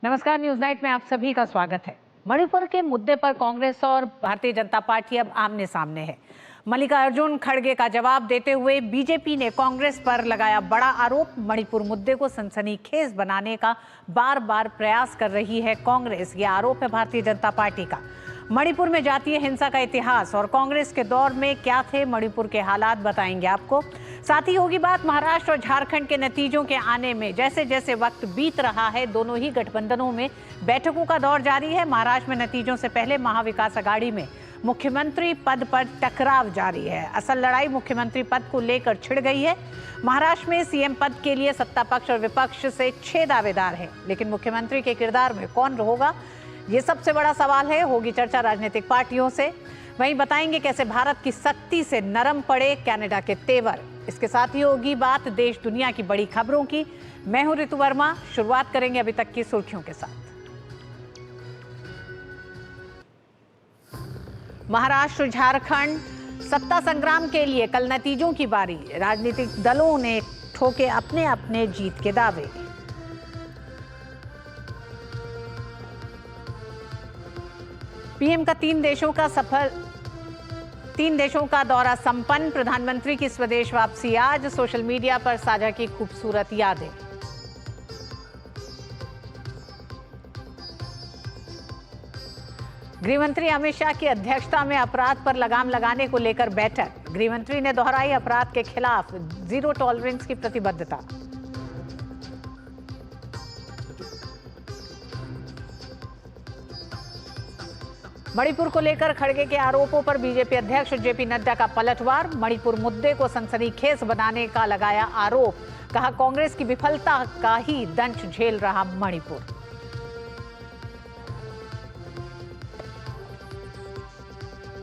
नमस्कार, news night में आप सभी का स्वागत है। मणिपुर के मुद्दे पर कांग्रेस और भारतीय जनता पार्टी अब आमने सामने है। मल्लिकार्जुन खड़गे का जवाब देते हुए बीजेपी ने कांग्रेस पर लगाया बड़ा आरोप। मणिपुर मुद्दे को सनसनीखेज बनाने का बार बार प्रयास कर रही है कांग्रेस, यह आरोप है भारतीय जनता पार्टी का। मणिपुर में जातीय हिंसा का इतिहास और कांग्रेस के दौर में क्या थे मणिपुर के हालात बताएंगे आपको। साथ ही होगी बात महाराष्ट्र और झारखंड के नतीजों के आने में। जैसे जैसे वक्त बीत रहा है, दोनों ही गठबंधनों में बैठकों का दौर जारी है। महाराष्ट्र में नतीजों से पहले महाविकास अघाड़ी में मुख्यमंत्री पद पर टकराव जारी है। असल लड़ाई मुख्यमंत्री पद को लेकर छिड़ गई है। महाराष्ट्र में सीएम पद के लिए सत्ता पक्ष और विपक्ष से 6 दावेदार हैं, लेकिन मुख्यमंत्री के किरदार में कौन होगा, ये सबसे बड़ा सवाल है। होगी चर्चा राजनीतिक पार्टियों से। वहीं बताएंगे कैसे भारत की सख्ती से नरम पड़े कनाडा के तेवर। इसके साथ ही होगी बात देश दुनिया की बड़ी खबरों की। मैं हूं ऋतु वर्मा। शुरुआत करेंगे अभी तक की सुर्खियों के साथ। महाराष्ट्र झारखंड सत्ता संग्राम के लिए कल नतीजों की बारी। राजनीतिक दलों ने ठोके अपने अपने जीत के दावे। पीएम का 3 देशों का दौरा संपन्न। प्रधानमंत्री की स्वदेश वापसी आज। सोशल मीडिया पर साझा की खूबसूरत यादें। गृहमंत्री अमित शाह की अध्यक्षता में अपराध पर लगाम लगाने को लेकर बैठक। गृहमंत्री ने दोहराई अपराध के खिलाफ जीरो टॉलरेंस की प्रतिबद्धता। मणिपुर को लेकर खड़गे के आरोपों पर बीजेपी अध्यक्ष जेपी नड्डा का पलटवार। मणिपुर मुद्दे को सनसनीखेज बनाने का लगाया आरोप। कहा कांग्रेस की विफलता का ही दंश झेल रहा मणिपुर।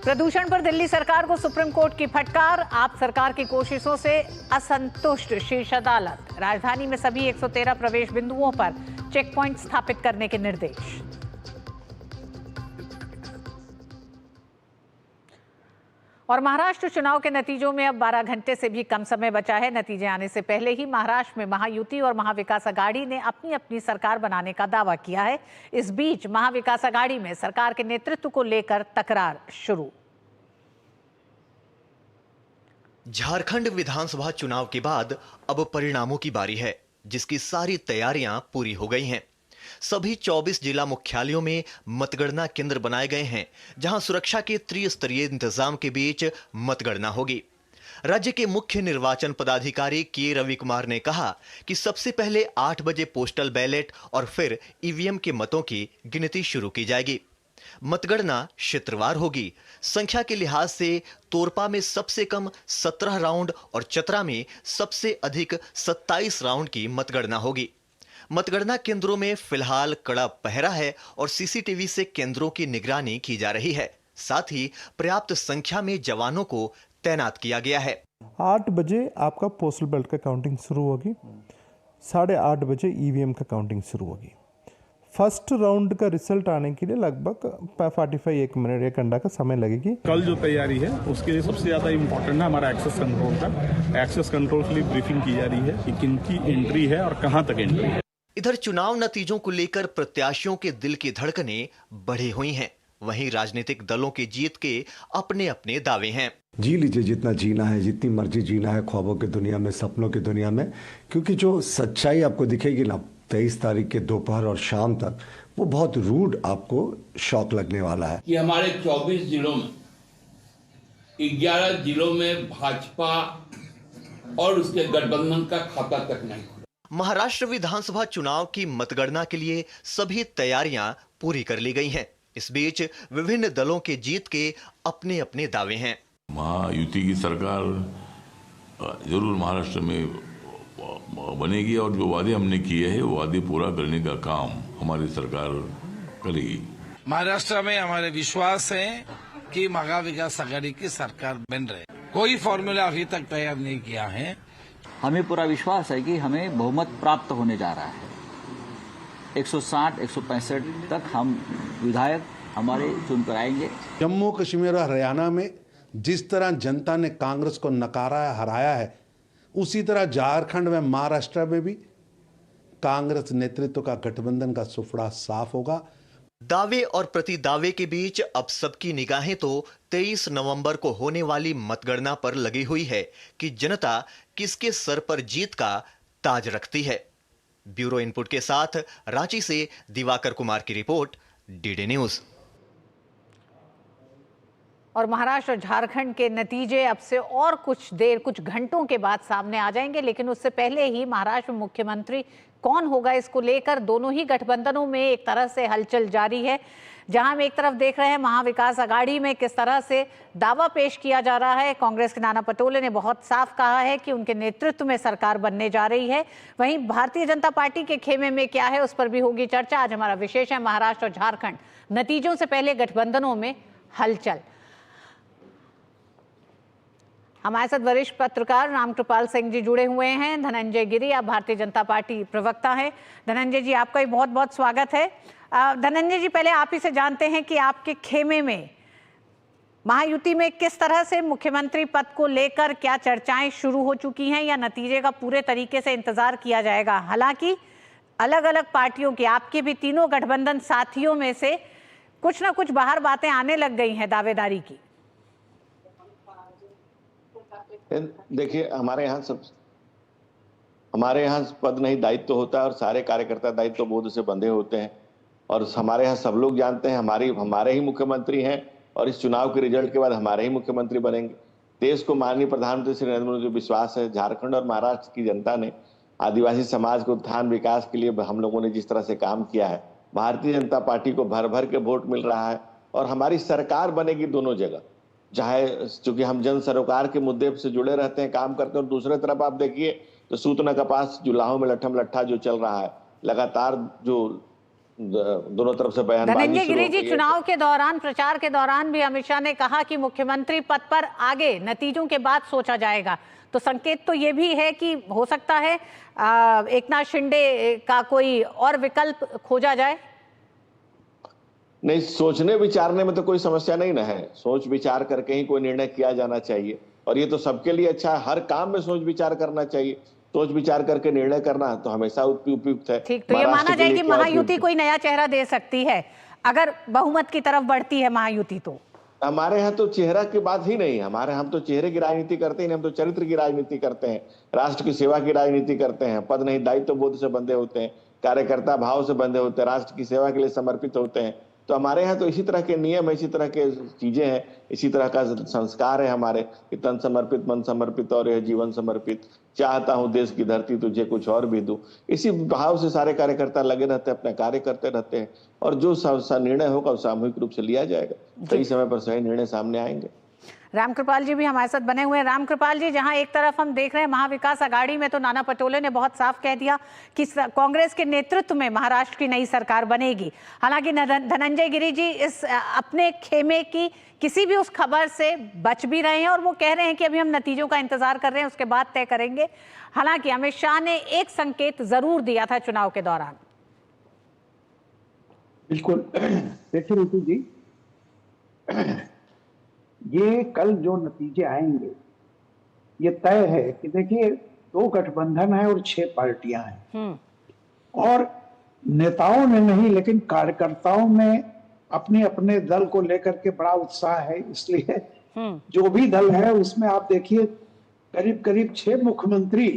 प्रदूषण पर दिल्ली सरकार को सुप्रीम कोर्ट की फटकार। आप सरकार की कोशिशों से असंतुष्ट शीर्ष अदालत। राजधानी में सभी 113 प्रवेश बिंदुओं पर चेक पॉइंट स्थापित करने के निर्देश। और महाराष्ट्र चुनाव के नतीजों में अब 12 घंटे से भी कम समय बचा है। नतीजे आने से पहले ही महाराष्ट्र में महायुति और महाविकास अघाड़ी ने अपनी अपनी सरकार बनाने का दावा किया है। इस बीच महाविकास अघाड़ी में सरकार के नेतृत्व को लेकर तकरार शुरू। झारखंड विधानसभा चुनाव के बाद अब परिणामों की बारी है, जिसकी सारी तैयारियां पूरी हो गई हैं। सभी 24 जिला मुख्यालयों में मतगणना केंद्र बनाए गए हैं, जहां सुरक्षा के त्रिस्तरीय इंतजाम के बीच मतगणना होगी। राज्य के मुख्य निर्वाचन पदाधिकारी के रवि कुमार ने कहा कि सबसे पहले 8 बजे पोस्टल बैलेट और फिर ईवीएम के मतों की गिनती शुरू की जाएगी। मतगणना क्षेत्रवार होगी। संख्या के लिहाज से तोरपा में सबसे कम 17 राउंड और चतरा में सबसे अधिक 27 राउंड की मतगणना होगी। मतगणना केंद्रों में फिलहाल कड़ा पहरा है और सीसीटीवी से केंद्रों की निगरानी की जा रही है। साथ ही पर्याप्त संख्या में जवानों को तैनात किया गया है। 8 बजे आपका पोस्टल बैलेट का काउंटिंग शुरू होगी। 8:30 बजे ईवीएम का काउंटिंग शुरू होगी। फर्स्ट राउंड का रिजल्ट आने के लिए लगभग 45 एक मिनट 1 घंटा का समय लगेगी। कल जो तैयारी है उसके लिए सबसे ज्यादा इम्पोर्टेंट है हमारा एक्सेस कंट्रोल का। एक्सेस कंट्रोल के लिए ब्रीफिंग की जा रही है कि किनकी एंट्री है और कहां तक एंट्री है। इधर चुनाव नतीजों को लेकर प्रत्याशियों के दिल की धड़कनें बढ़ी हुई हैं। वहीं राजनीतिक दलों की जीत के अपने अपने दावे हैं। जी लीजिए जितना जीना है, जितनी मर्जी जीना है ख्वाबों की दुनिया में, सपनों की दुनिया में, क्योंकि जो सच्चाई आपको दिखेगी ना 23 तारीख के दोपहर और शाम तक, वो बहुत रूड आपको शॉक लगने वाला है। कि हमारे 24 जिलों में 11 जिलों में भाजपा और उसके गठबंधन का खाता तक नहीं। महाराष्ट्र विधानसभा चुनाव की मतगणना के लिए सभी तैयारियां पूरी कर ली गई हैं। इस बीच विभिन्न दलों के जीत के अपने अपने दावे हैं। महायुति की सरकार जरूर महाराष्ट्र में बनेगी और जो वादे हमने किए हैं वो वादे पूरा करने का काम हमारी सरकार करेगी। महाराष्ट्र में हमारे विश्वास है कि महाविकास आघाड़ी की सरकार बन रही। कोई फॉर्मूला अभी तक तैयार नहीं किया है। हमें पूरा विश्वास है कि हमें बहुमत प्राप्त होने जा रहा है। 160-165 तक हम विधायक हमारे चुनकर आएंगे। जम्मू कश्मीर और हरियाणा में जिस तरह जनता ने कांग्रेस को नकारा है, हराया है, उसी तरह झारखंड में, महाराष्ट्र में भी कांग्रेस नेतृत्व का गठबंधन का सुफड़ा साफ होगा। दावे और प्रतिदावे के बीच अब सबकी निगाहें तो 23 नवंबर को होने वाली मतगणना पर लगी हुई है कि जनता किसके सर पर जीत का ताज रखती है। ब्यूरो इनपुट के साथ रांची से दिवाकर कुमार की रिपोर्ट, डीडी न्यूज। और महाराष्ट्र और झारखंड के नतीजे अब से और कुछ घंटों के बाद सामने आ जाएंगे, लेकिन उससे पहले ही महाराष्ट्र में मुख्यमंत्री कौन होगा इसको लेकर दोनों ही गठबंधनों में एक तरह से हलचल जारी है। जहां हम एक तरफ देख रहे हैं महाविकास आघाड़ी में किस तरह से दावा पेश किया जा रहा है। कांग्रेस के नाना पटोले ने बहुत साफ कहा है कि उनके नेतृत्व में सरकार बनने जा रही है। वहीं भारतीय जनता पार्टी के खेमे में क्या है उस पर भी होगी चर्चा। आज हमारा विशेष है महाराष्ट्र और झारखंड, नतीजों से पहले गठबंधनों में हलचल। हमारे साथ वरिष्ठ पत्रकार रामकृपाल सिंह जी जुड़े हुए हैं। धनंजय गिरी, आप भारतीय जनता पार्टी प्रवक्ता हैं। धनंजय जी, आपका भी बहुत बहुत स्वागत है। धनंजय जी, पहले आप ही से जानते हैं कि आपके खेमे में महायुति में किस तरह से मुख्यमंत्री पद को लेकर क्या चर्चाएं शुरू हो चुकी हैं या नतीजे का पूरे तरीके से इंतजार किया जाएगा। हालांकि अलग अलग पार्टियों के, आपके भी तीनों गठबंधन साथियों में से कुछ ना कुछ बाहर बातें आने लग गई हैं दावेदारी की। देखिए, हमारे यहाँ पद नहीं दायित्व होता है और सारे कार्यकर्ता दायित्व बोध से बंधे होते हैं। और हमारे यहाँ सब लोग जानते हैं हमारे ही मुख्यमंत्री हैं और इस चुनाव के रिजल्ट के बाद हमारे ही मुख्यमंत्री बनेंगे। देश को माननीय प्रधानमंत्री श्री नरेंद्र मोदी को विश्वास है। झारखंड और महाराष्ट्र की जनता ने आदिवासी समाज के उत्थान विकास के लिए हम लोगों ने जिस तरह से काम किया है, भारतीय जनता पार्टी को भर भर के वोट मिल रहा है और हमारी सरकार बनेगी दोनों जगह। चाहे चूंकि हम जन सरोकार के मुद्दे से जुड़े रहते हैं, काम करते हैं, और दूसरे तरफ आप देखिए तो सूत न कपास जुलाहों में लट्ठम लट्ठा जो चल रहा है, लगातार जो दोनों तरफ से बयानबाजी। धनंजय गिरी जी, चुनाव के दौरान, प्रचार के दौरान भी अमित शाह ने कहा कि मुख्यमंत्री पद पर आगे नतीजों के बाद सोचा जाएगा, तो संकेत तो ये भी है कि हो सकता है एकनाथ शिंदे का कोई और विकल्प खोजा जाए। नहीं, सोचने विचारने में तो कोई समस्या नहीं ना है। सोच विचार करके ही कोई निर्णय किया जाना चाहिए और ये तो सबके लिए अच्छा है। हर काम में सोच विचार करना चाहिए। सोच विचार करके निर्णय करना तो हमेशा उपयुक्त है। ठीक, तो ये माना जाए कि महायुति कोई नया चेहरा दे सकती है अगर बहुमत की तरफ बढ़ती है महायुति। तो हमारे यहाँ तो चेहरा की बात ही नहीं है। हम तो चेहरे की राजनीति करते ही नहीं, हम तो चरित्र की राजनीति करते हैं, राष्ट्र की सेवा की राजनीति करते हैं। पद नहीं दायित्व बोध से बंधे होते हैं, कार्यकर्ता भाव से बंधे होते हैं, राष्ट्र की सेवा के लिए समर्पित होते हैं। तो हमारे यहाँ तो इसी तरह के नियम है, इसी तरह के चीजें हैं, इसी तरह का संस्कार है हमारे कि तन समर्पित मन समर्पित और यह जीवन समर्पित, चाहता हूं देश की धरती तुझे कुछ और भी दूं। इसी भाव से सारे कार्यकर्ता लगे रहते हैं, अपने कार्य करते रहते हैं और जो निर्णय होगा वो सामूहिक रूप से लिया जाएगा। सही समय पर सही निर्णय सामने आएंगे। रामकृपाल जी भी हमारे साथ बने हुए हैं। रामकृपाल जी, जहां एक तरफ हम देख रहे हैं महाविकास आघाड़ी में तो नाना पटोले ने बहुत साफ कह दिया कि कांग्रेस के नेतृत्व में महाराष्ट्र की नई सरकार बनेगी। हालांकि धनंजय गिरी जी इस अपने खेमे की किसी भी उस खबर से बच भी रहे हैं और वो कह रहे हैं कि अभी हम नतीजों का इंतजार कर रहे हैं, उसके बाद तय करेंगे। हालांकि अमित शाह ने एक संकेत जरूर दिया था चुनाव के दौरान। बिल्कुल, देखिए ऋतु जी, ये कल जो नतीजे आएंगे ये तय है कि देखिए 2 गठबंधन है और 6 पार्टियां हैं और नेताओं ने नहीं लेकिन कार्यकर्ताओं में अपने अपने दल को लेकर के बड़ा उत्साह है। इसलिए जो भी दल है उसमें आप देखिए करीब करीब 6 मुख्यमंत्री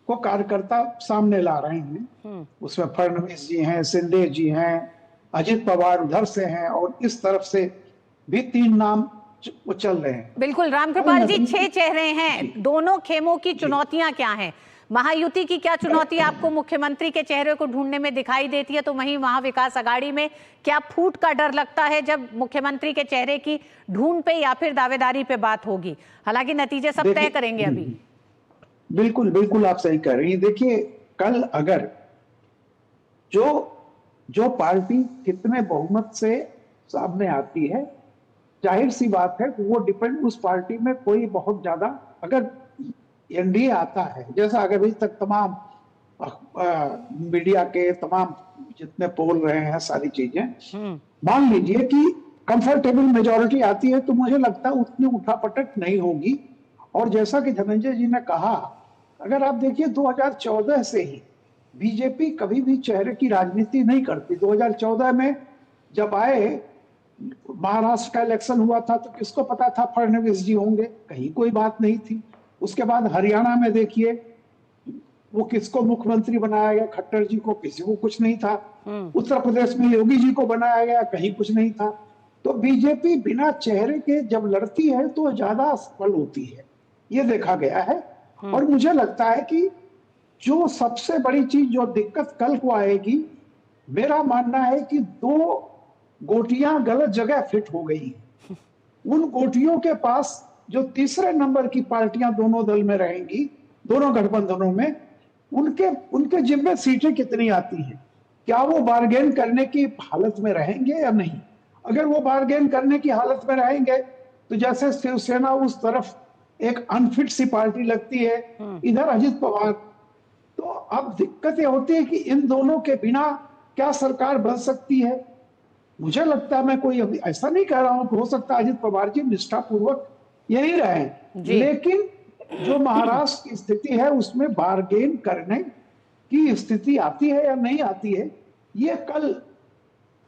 को कार्यकर्ता सामने ला रहे हैं। उसमें फडणवीस जी हैं, शिंदे जी हैं, अजित पवार उधर से हैं और इस तरफ से भी 3 नाम वो चल रहे हैं। बिल्कुल रामकृपाल जी, 6 चेहरे हैं, दोनों खेमों की चुनौतियां क्या हैं? महायुति की क्या चुनौती आपको मुख्यमंत्री के चेहरे को ढूंढने में दिखाई देती है, तो वहीं महाविकास आघाड़ी में क्या फूट का डर लगता है जब मुख्यमंत्री के चेहरे की ढूंढ पे या फिर दावेदारी पे बात होगी? हालांकि नतीजे सब तय करेंगे अभी। बिल्कुल बिल्कुल, आप सही कह रही हैं। देखिए, कल अगर जो पार्टी कितने बहुमत से सामने आती है, जाहिर सी बात है वो डिपेंड उस पार्टी में कोई बहुत ज्यादा, अगर एनडीए आता है जैसा अभी तक तमाम मीडिया के तमाम जितने पोल रहे हैं सारी चीजें, मान लीजिए कि कंफर्टेबल मेजॉरिटी आती है तो मुझे लगता है उतनी उठापटक नहीं होगी। और जैसा कि धनंजय जी ने कहा, अगर आप देखिए 2014 से ही बीजेपी कभी भी चेहरे की राजनीति नहीं करती। 2014 में जब आए, महाराष्ट्र का इलेक्शन हुआ था तो किसको पता था फडणवीस जी होंगे? कहीं कोई बात नहीं थी। उसके बाद हरियाणा में देखिए वो किसको मुख्यमंत्री बनाया गया, खट्टर जी को, किसी को कुछ नहीं था। उत्तर प्रदेश में योगी जी को बनाया गया, कहीं कुछ नहीं था। तो बीजेपी बिना चेहरे के जब लड़ती है तो ज्यादा सफल होती है, ये देखा गया है। और मुझे लगता है कि जो सबसे बड़ी चीज, जो दिक्कत कल को आएगी, मेरा मानना है कि 2 गोटियां गलत जगह फिट हो गई। उन गोटियों के पास जो तीसरे नंबर की पार्टियां दोनों दल में रहेंगी, दोनों गठबंधनों में, उनके जिम्मे सीटें कितनी आती हैं, क्या वो बार्गेन करने की हालत में रहेंगे या नहीं? अगर वो बार्गेन करने की हालत में रहेंगे तो जैसे शिवसेना उस तरफ एक अनफिट सी पार्टी लगती है, इधर अजित पवार, तो अब दिक्कत ये होती है कि इन दोनों के बिना क्या सरकार बन सकती है? मुझे लगता है, मैं कोई अभी ऐसा नहीं कह रहा हूं कि हो सकता है अजित पवार जी निष्ठापूर्वक यही रहे, लेकिन जो महाराष्ट्र की स्थिति है उसमें बार्गेन करने की स्थिति आती है या नहीं आती है, ये कल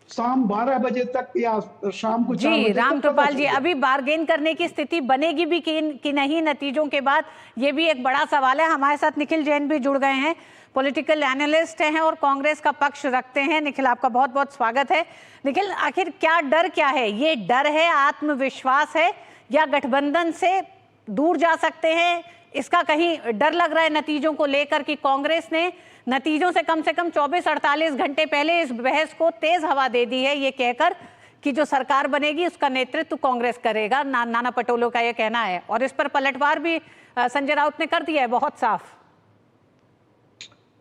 शाम 12 बजे तक या शाम को 4 बजे राम तक पता कृपाल जी, चलेगा। अभी बार्गेन करने की स्थिति बनेगी भी कि नहीं नतीजों के बाद, ये भी एक बड़ा सवाल है। हमारे साथ निखिल जैन भी जुड़ गए हैं, पॉलिटिकल एनालिस्ट हैं और कांग्रेस का पक्ष रखते हैं। निखिल, आपका बहुत बहुत स्वागत है। निखिल, आखिर क्या डर क्या है? ये डर है, आत्मविश्वास है, या गठबंधन से दूर जा सकते हैं, इसका कहीं डर लग रहा है नतीजों को लेकर कि कांग्रेस ने नतीजों से कम 24-48 घंटे पहले इस बहस को तेज हवा दे दी है, ये कहकर कि जो सरकार बनेगी उसका नेतृत्व कांग्रेस करेगा। नाना पटोले का ये कहना है, और इस पर पलटवार भी संजय राउत ने कर दिया है बहुत साफ।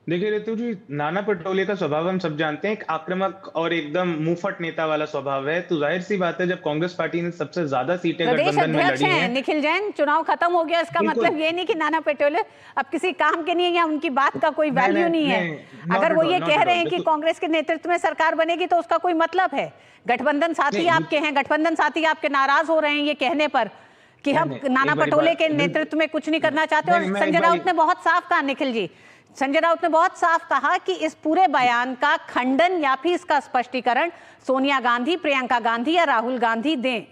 देखिए ऋतु जी, नाना पटोले का स्वभाव हम सब जानते हैं, एक आक्रामक और एकदम मुंहफट नेता वाला स्वभाव है। तो जाहिर सी बात है, जब कांग्रेस पार्टी ने सबसे ज्यादा सीटें गठबंधन में लड़ी हैं, निखिल जैन, चुनाव खत्म हो गया, इसका मतलब ये नहीं कि नाना पटोले अब किसी काम के नहीं है या उनकी बात का कोई वैल्यू नहीं है। अगर वो ये कह रहे हैं कि कांग्रेस के नेतृत्व में सरकार बनेगी तो उसका कोई मतलब है? गठबंधन साथी आपके हैं, गठबंधन साथी आपके नाराज हो रहे हैं ये कहने पर कि हम नाना पटोले के नेतृत्व में कुछ नहीं करना चाहते। और संजय राउत ने बहुत साफ कहा, निखिल जी, संजय राउत ने बहुत साफ कहा कि इस पूरे बयान का खंडन या फिर इसका स्पष्टीकरण सोनिया गांधी, प्रियंका गांधी या राहुल गांधी दें।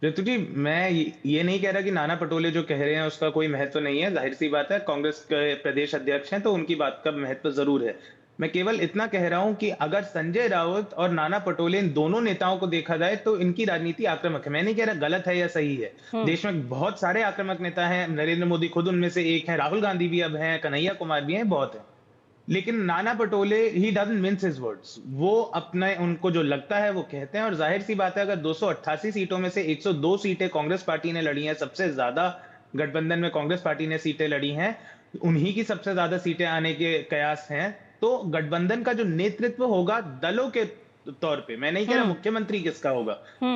ऋतु जी, मैं ये नहीं कह रहा कि नाना पटोले जो कह रहे हैं उसका कोई महत्व नहीं है। जाहिर सी बात है, कांग्रेस के प्रदेश अध्यक्ष हैं तो उनकी बात का महत्व जरूर है। मैं केवल इतना कह रहा हूं कि अगर संजय राउत और नाना पटोले, इन दोनों नेताओं को देखा जाए तो इनकी राजनीति आक्रामक है। मैं नहीं कह रहा गलत है या सही है। देश में बहुत सारे आक्रामक नेता हैं, नरेंद्र मोदी खुद उनमें से एक हैं, राहुल गांधी भी अब हैं, कन्हैया कुमार भी हैं, बहुत है। लेकिन Nana Patole, he doesn't mince his words, वो अपने उनको जो लगता है वो कहते हैं। और जाहिर सी बात है, अगर 288 सीटों में से 102 सीटें कांग्रेस पार्टी ने लड़ी हैं, सबसे ज्यादा गठबंधन में कांग्रेस पार्टी ने सीटें लड़ी हैं, उन्हीं की सबसे ज्यादा सीटें आने के कयास हैं, तो गठबंधन का जो नेतृत्व होगा दलों के तौर पे, मैं नहीं कह रहा मुख्यमंत्री किसका होगा,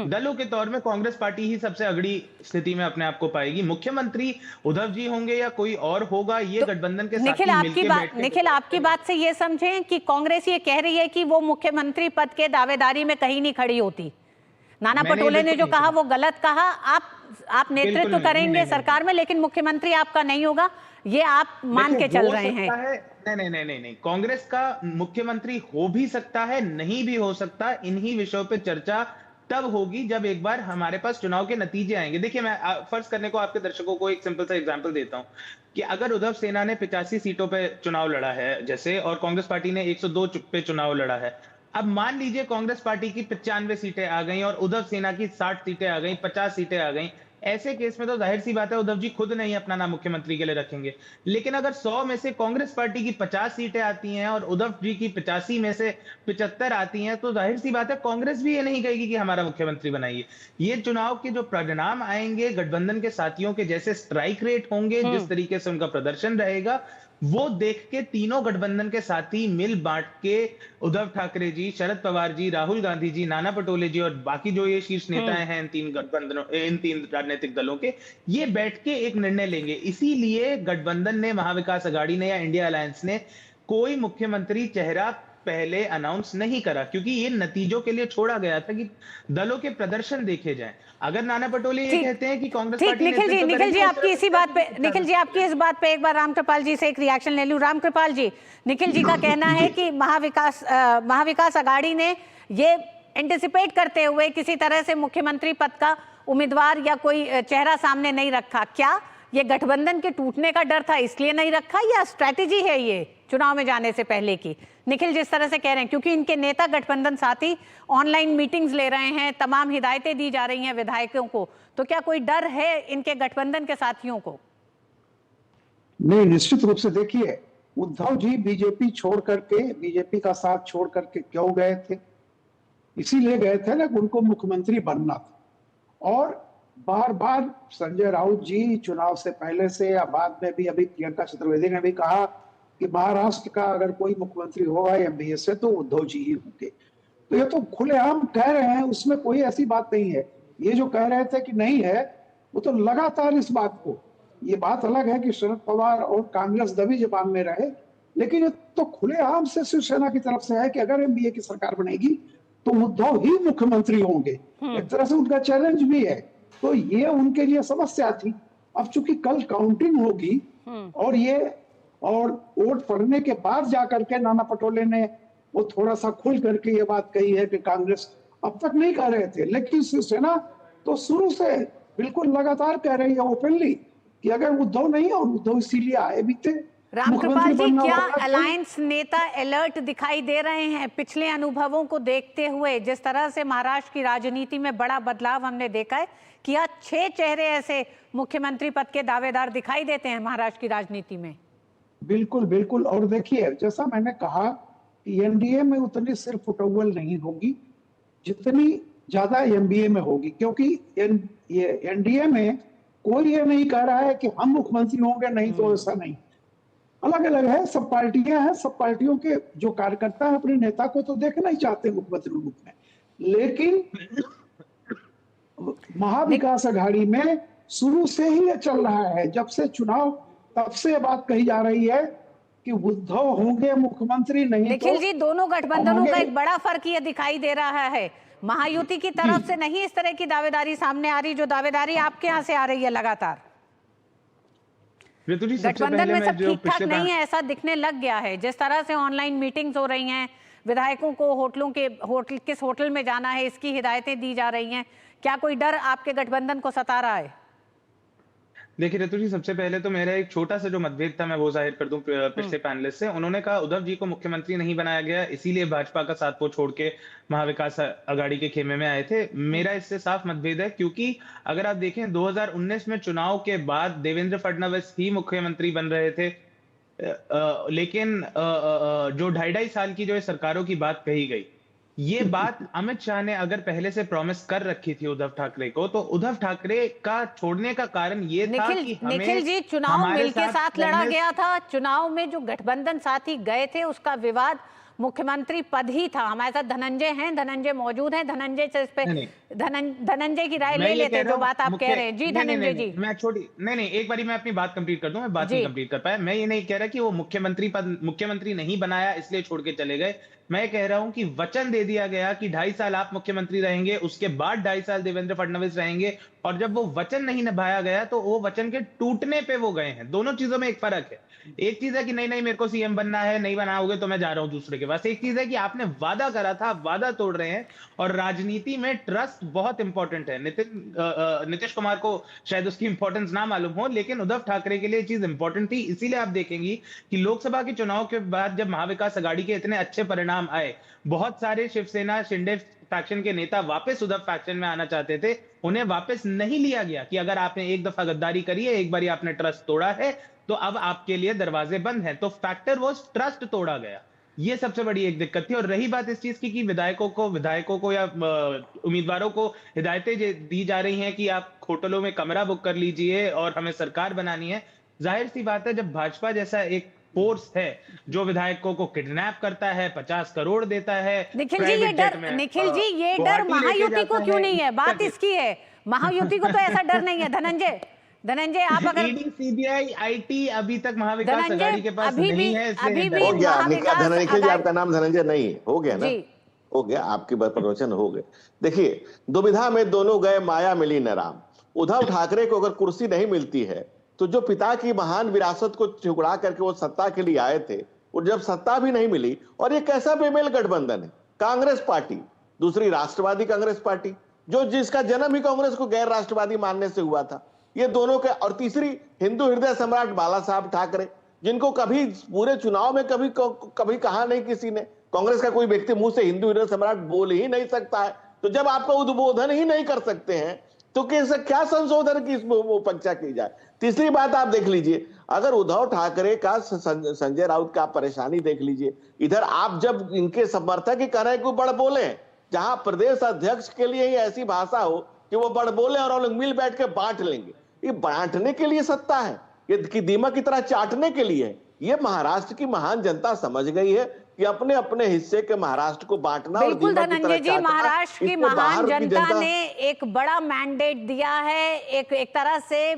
दलों के तौर में कांग्रेस पार्टी ही सबसे अगड़ी स्थिति में अपने आप को पाएगी। मुख्यमंत्री उद्धव जी होंगे या कोई और होगा, ये गठबंधन के साथ निखिल, आपकी बात से ये समझें कि कांग्रेस ये कह रही है कि वो मुख्यमंत्री पद के दावेदारी में कहीं नहीं खड़ी होती। नाना पटोले ने जो कहा वो गलत कहा। आप नेतृत्व करेंगे सरकार में, लेकिन मुख्यमंत्री आपका नहीं होगा, ये आप मान के चल रहे हैं। नहीं, कांग्रेस का मुख्यमंत्री हो भी सकता है, नहीं भी हो सकता। इन्हीं विषयों पे चर्चा तब होगी जब एक बार हमारे पास चुनाव के नतीजे आएंगे। देखिए, मैं फर्ज करने को आपके दर्शकों को एक सिंपल सा एग्जांपल देता हूं कि अगर उद्धव सेना ने 85 सीटों पे चुनाव लड़ा है जैसे, और कांग्रेस पार्टी ने 102 पे चुनाव लड़ा है, अब मान लीजिए कांग्रेस पार्टी की 95 सीटें आ गई और उद्धव सेना की 60 सीटें आ गई, 50 सीटें आ गई। ऐसे केस में तो जाहिर सी बात है उद्धव जी खुद नहीं अपना नाम मुख्यमंत्री के लिए रखेंगे। लेकिन अगर 100 में से कांग्रेस पार्टी की 50 सीटें आती हैं और उद्धव जी की 85 में से 75 आती हैं, तो जाहिर सी बात है कांग्रेस भी ये नहीं कहेगी कि हमारा मुख्यमंत्री बनाइए। ये चुनाव के जो परिणाम आएंगे, गठबंधन के साथियों के जैसे स्ट्राइक रेट होंगे, जिस तरीके से उनका प्रदर्शन रहेगा, वो देख के तीनों गठबंधन के साथी मिल बांट के उद्धव ठाकरे जी, शरद पवार जी, राहुल गांधी जी, नाना पटोले जी और बाकी जो ये शीर्ष नेताएं हैं इन तीन राजनीतिक दलों के, ये बैठ के एक निर्णय लेंगे। इसीलिए गठबंधन ने, महाविकास अघाड़ी ने या इंडिया अलायंस ने कोई मुख्यमंत्री चेहरा पहले अनाउंस नहीं करा, क्योंकि ये नतीजों के लिए छोड़ा गया था कि दलों के प्रदर्शन देखे जाएं। अगर नाना पटोले ये कहते हैं कि कांग्रेस पार्टी निखिल जी आपकी इसी बात पे, निखिल जी आपकी इस बात पे एक बार रामकृपाल जी से एक रिएक्शन ले लूं। रामकृपाल जी, निखिल जी का कहना है कि महाविकास अघाड़ी ने ये एंटिसिपेट करते हुए किसी तरह से मुख्यमंत्री पद का उम्मीदवार या कोई चेहरा सामने नहीं रखा। क्या ये गठबंधन के टूटने का डर था इसलिए नहीं रखा, या स्ट्रैटेजी है ये चुनाव में जाने से पहले की? निखिल जिस तरह से कह रहे हैं, क्योंकि इनके नेता गठबंधन साथी ऑनलाइन मीटिंग्स ले रहे हैं, तमाम हिदायतें दी जा रही हैं विधायकों को, तो क्या कोई डर है इनके गठबंधन के साथियों को? नहीं, निश्चित रूप से देखिए, उद्धव जी बीजेपी छोड़ करके, बीजेपी का साथ छोड़ करके क्यों गए थे? इसीलिए गए थे ना कि उनको मुख्यमंत्री बनना था। और बार बार संजय राउत जी चुनाव से पहले से या बाद में भी, अभी प्रियंका चतुर्वेदी ने भी कहा कि महाराष्ट्र का अगर कोई मुख्यमंत्री होगा एमबीए से तो उद्धव जी ही होंगे। तो ये तो खुलेआम कह रहे हैं, उसमें कोई ऐसी बात नहीं है। ये जो कह रहे थे कि नहीं है, वो तो लगातार इस बात को, ये बात अलग है कि शरद पवार और कांग्रेस दबी जबान में रहे, लेकिन ये तो खुलेआम से शिवसेना की तरफ से है कि अगर एमबीए की सरकार बनेगी तो उद्धव ही मुख्यमंत्री होंगे। एक तरह से उनका चैलेंज भी है। तो ये उनके लिए समस्या थी। अब चूंकि कल काउंटिंग होगी और वोट पड़ने के बाद जाकर के नाना पटोले ने वो थोड़ा सा खुल करके ये बात कही है कि कांग्रेस अब तक नहीं कह रहे थे, लेकिन शिवसेना तो शुरू से बिल्कुल लगातार कह रही है ओपनली कि अगर उद्धव नहीं और उद्धव इसीलिए आए भी थे। रामकृपाल जी, क्या अलायंस नेता अलर्ट दिखाई दे रहे हैं पिछले अनुभवों को देखते हुए? जिस तरह से महाराष्ट्र की राजनीति में बड़ा बदलाव हमने देखा है, क्या 6 चेहरे ऐसे मुख्यमंत्री पद के दावेदार दिखाई देते हैं महाराष्ट्र की राजनीति में? बिल्कुल बिल्कुल। और देखिए, जैसा मैंने कहा कि एनडीए में उतनी सिर्फ फुटबॉल नहीं होगी जितनी ज्यादा एमबीए में होगी, क्योंकि ये एनडीए में कोई ये नहीं कह रहा है कि हम मुख्यमंत्री होंगे, नहीं तो ऐसा नहीं। अलग अलग है, सब पार्टियां हैं, सब पार्टियों के जो कार्यकर्ता है अपने नेता को तो देखना ही चाहते हैं मुख्यमंत्री रूप में। लेकिन महाविकास अघाड़ी में शुरू से ही ये चल रहा है, जब से चुनाव तब से बात कही जा रही है कि उद्धव होंगे मुख्यमंत्री, नहीं निखिल जी, दोनों गठबंधनों का एक बड़ा फर्क ये दिखाई दे रहा है। महायुति की तरफ से नहीं इस तरह की दावेदारी सामने आ रही, जो दावेदारी आपके यहाँ से आ रही है लगातार। गठबंधन में सब ठीक ठाक नहीं है ऐसा दिखने लग गया है। जिस तरह से ऑनलाइन मीटिंग्स हो रही हैं, विधायकों को किस होटल में जाना है इसकी हिदायतें दी जा रही हैं, क्या कोई डर आपके गठबंधन को सता रहा है? देखिए ऋतु जी, सबसे पहले तो मेरा एक छोटा सा जो मतभेद था मैं वो जाहिर कर दूं पिछले पैनलिस्ट से। उन्होंने कहा उद्धव जी को मुख्यमंत्री नहीं बनाया गया, इसीलिए भाजपा का साथ वो छोड़ के महाविकास अघाड़ी के खेमे में आए थे। मेरा इससे साफ मतभेद है, क्योंकि अगर आप देखें 2019 में चुनाव के बाद देवेंद्र फडणवीस ही मुख्यमंत्री बन रहे थे, लेकिन जो 2.5 साल की जो सरकारों की बात कही गई, ये बात अमित शाह ने अगर पहले से प्रॉमिस कर रखी थी उद्धव ठाकरे को, तो उद्धव ठाकरे का छोड़ने का कारण ये था कि निखिल जी, चुनाव मिलके साथ लड़ा गया था। चुनाव में जो गठबंधन साथी गए थे उसका विवाद मुख्यमंत्री पद ही था। हमारे साथ धनंजय हैं, धनंजय मौजूद हैं। धनंजय से इस पे धनंजय की राय ले लेते हैं जो बात आप कह रहे हैं। जी धनंजय जी, मैं नहीं एक बारी मैं अपनी बात कंप्लीट कर दूं। मैं बात नहीं कंप्लीट कर पाया। मैं ये नहीं कह रहा कि वो मुख्यमंत्री नहीं बनाया इसलिए छोड़ के चले गए। मैं कह रहा हूं कि वचन दे दिया गया कि 2.5 साल आप मुख्यमंत्री रहेंगे, उसके बाद 2.5 साल देवेंद्र फडणवीस रहेंगे, और जब वो वचन नहीं निभाया गया तो वो वचन के टूटने पे वो गए हैं। दोनों चीजों में एक फर्क है। एक चीज है कि नहीं मेरे को सीएम बनना है, नहीं बनाओगे तो मैं जा रहा हूं दूसरे के पास। एक चीज है कि आपने वादा करा था, आप वादा तोड़ रहे हैं। और राजनीति में ट्रस्ट बहुत इंपॉर्टेंट है। नीतीश कुमार को शायद उसकी इंपॉर्टेंस ना मालूम हो, लेकिन उद्धव ठाकरे के लिए चीज इंपॉर्टेंट थी। इसीलिए आप देखेंगी कि लोकसभा के चुनाव के बाद जब महाविकास अघाड़ी के इतने अच्छे परिणाम आए, बहुत सारे शिवसेना शिंदे फैक्शन के नेता वापस उद्धव फैक्शन में आना चाहते थे, उन्हें वापस नहीं लिया गया कि अगर आपने एक दफा गद्दारी करी है, एक बार आपने ट्रस्ट तोड़ा है, तो अब आपके लिए दरवाजे बंद हैं। तो फैक्टर वो ट्रस्ट तोड़ा गया। ये सबसे बड़ी एक दिक्कत थी। और रही बात इस चीज की कि विधायकों को या उम्मीदवारों को हिदायतें दी जा रही हैं कि आप होटलों में कमरा बुक कर लीजिए और हमें सरकार बनानी है। जाहिर सी बात है, जब भाजपा जैसा एक फोर्स है जो विधायकों को किडनैप करता है, 50 करोड़ देता है, निखिल जी ये डर महायुति को क्यों नहीं है? बात इसकी है, महायुति को तो ऐसा डर नहीं है। धनंजय, धनंजय, आप अगर ईडी, सीबीआई, आईटी अभी तक महाविकास अघाड़ी के पास अभी नहीं भी- है, अभी इसलिए भी हो गया महाविकास धनंजय जी, अघाड़ी- आपका नाम धनंजय नहीं है, हो गया ना, जी। हो गया, आपकी प्रवचन हो गए। देखिए, दुविधा में दोनों गए, माया मिली न राम। उद्धव ठाकरे को अगर कुर्सी नहीं मिलती है तो जो पिता की महान विरासत को टुकड़ा करके वो सत्ता के लिए आए थे, और जब सत्ता भी नहीं मिली, और ये कैसा बेमेल गठबंधन है, कांग्रेस पार्टी, दूसरी राष्ट्रवादी कांग्रेस पार्टी, जो जिसका जन्म ही कांग्रेस को गैर राष्ट्रवादी मानने से हुआ था, ये दोनों के, और तीसरी हिंदू हृदय सम्राट बाला साहब ठाकरे, जिनको कभी पूरे चुनाव में कभी कहा नहीं किसी ने, कांग्रेस का कोई व्यक्ति मुंह से हिंदू हृदय सम्राट बोल ही नहीं सकता है। तो जब आपका उद्बोधन ही नहीं कर सकते हैं तो कैसे, क्या संशोधन की परीक्षा की जाए। तीसरी बात आप देख लीजिए, अगर उद्धव ठाकरे का संजय राउत का परेशानी देख लीजिए, इधर आप जब इनके समर्थक ही कह रहे हैं कि बड़ बोले, जहां प्रदेश अध्यक्ष के लिए ही ऐसी भाषा हो कि वो बड़ बोले और लोग मिल बैठ के बांट लेंगे, ये बांटने के लिए सत्ता है, ये कि दीमक की तरह चाटने के लिए है। ये महाराष्ट्र की महान जनता समझ गई है कि अपने अपने हिस्से के महाराष्ट्र को बांटना और बिल्कुल दीमक की तरह धनंजय जी, चाटना, महाराष्ट्र की इसको महान बाहर की जनता ने एक बड़ा मैंडेट दिया है, एक तरह से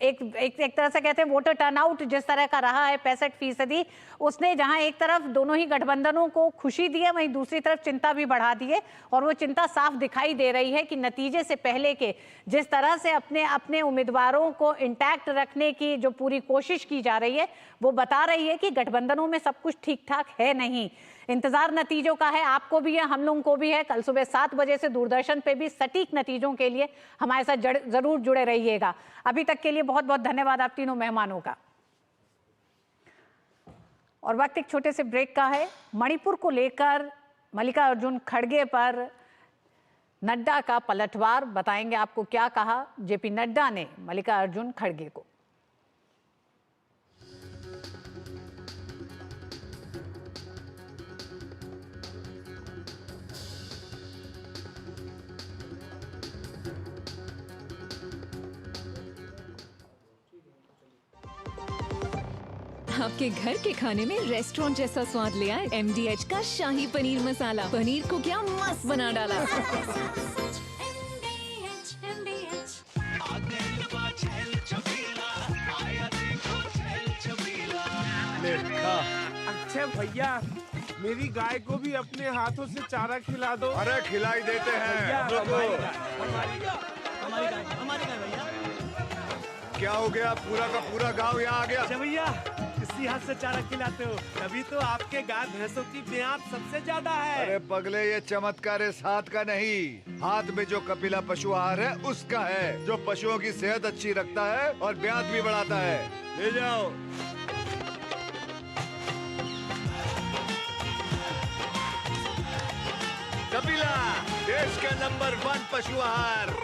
एक तरह से कहते हैं वोटर टर्नआउट जिस तरह का रहा है 65%, उसने जहां एक तरफ दोनों ही गठबंधनों को खुशी दी है, वहीं दूसरी तरफ चिंता भी बढ़ा दी है। और वो चिंता साफ दिखाई दे रही है कि नतीजे से पहले के जिस तरह से अपने उम्मीदवारों को इंटैक्ट रखने की जो पूरी कोशिश की जा रही है, वो बता रही है कि गठबंधनों में सब कुछ ठीक ठाक है नहीं। इंतजार नतीजों का है, आपको भी है, हम लोगों को भी है। कल सुबह 7 बजे से दूरदर्शन पे भी सटीक नतीजों के लिए हमारे साथ जरूर जुड़े रहिएगा। अभी तक के लिए बहुत बहुत धन्यवाद आप तीनों मेहमानों का। और वक्त एक छोटे से ब्रेक का है। मणिपुर को लेकर मल्लिकार्जुन खड़गे पर नड्डा का पलटवार, बताएंगे आपको क्या कहा जेपी नड्डा ने मल्लिकार्जुन खड़गे को। आपके घर के खाने में रेस्टोरेंट जैसा स्वाद ले आए MDH का शाही पनीर मसाला। पनीर को क्या मस्त बना डाला। अच्छा भैया, मेरी गाय को भी अपने हाथों से चारा खिला दो। अरे खिलाई देते हैं। हमारी गाय भैया। क्या हो गया, पूरा का पूरा गांव यहाँ आ गया। अच्छा भैया, इसी हाथ से चारा खिलाते हो, तभी तो आपके गाय भैंसों की ब्यात सबसे ज्यादा है। अरे पगले, ये चमत्कार इस हाथ का नहीं, हाथ में जो कपिला पशु आहार है उसका है, जो पशुओं की सेहत अच्छी रखता है और ब्यात भी बढ़ाता है। ले जाओ। कपिला, देश का नंबर 1 पशु आहार।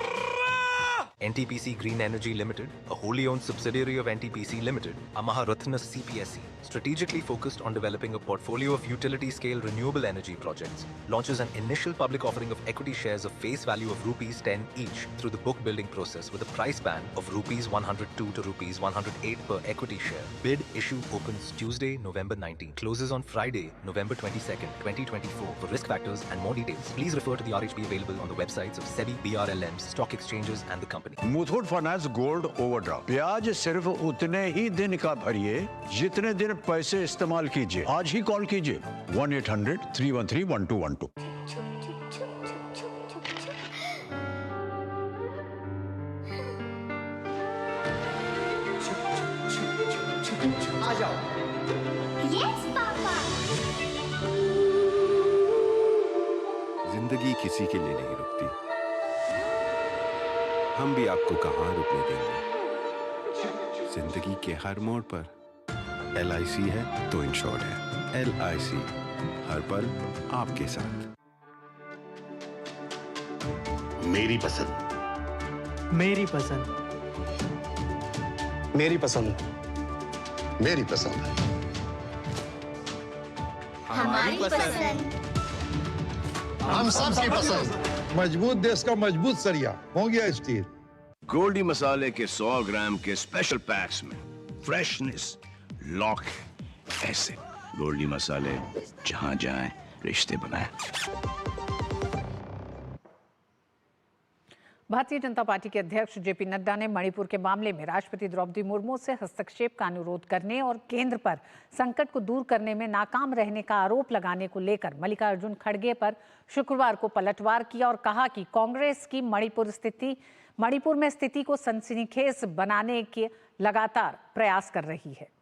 NTPC Green Energy Limited, a wholly owned subsidiary of NTPC Limited, a Maharatna CPSE, strategically focused on developing a portfolio of utility-scale renewable energy projects, launches an initial public offering of equity shares of face value of rupees 10 each through the book building process with a price band of rupees 102 to rupees 108 per equity share. Bid issue opens Tuesday, November 19, closes on Friday, November 22nd, 2024. For risk factors and more details, please refer to the RHP available on the websites of SEBI, BRLMs, stock exchanges and the company. Muthoot finance gold overdraft, ब्याज सिर्फ उतने ही दिन का भरिए जितने दिन पैसे इस्तेमाल कीजिए। आज ही कॉल कीजिए 1-800-313-1212। आ जाओ। Yes papa. जिंदगी किसी के लिए नहीं रुकती, हम भी आपको कहां रुकने देंगे। जिंदगी के हर मोड़ पर LIC है तो इंश्योर्ड है। LIC, हर पल आपके साथ। मेरी पसंद, मेरी पसंद, मेरी पसंद, मेरी पसंद, हमारी पसंद, हम सबकी पसंद। मजबूत देश का मजबूत सरिया हो गया स्टील। गोल्डी मसाले के 100 ग्राम के स्पेशल पैक्स में फ्रेशनेस लॉक है। ऐसे गोल्डी मसाले, जहां जाएं रिश्ते बनाएं। भारतीय जनता पार्टी के अध्यक्ष जेपी नड्डा ने मणिपुर के मामले में राष्ट्रपति द्रौपदी मुर्मू से हस्तक्षेप का अनुरोध करने और केंद्र पर संकट को दूर करने में नाकाम रहने का आरोप लगाने को लेकर मल्लिकार्जुन खड़गे पर शुक्रवार को पलटवार किया और कहा कि कांग्रेस की मणिपुर में स्थिति को सनसनीखेज बनाने के लगातार प्रयास कर रही है।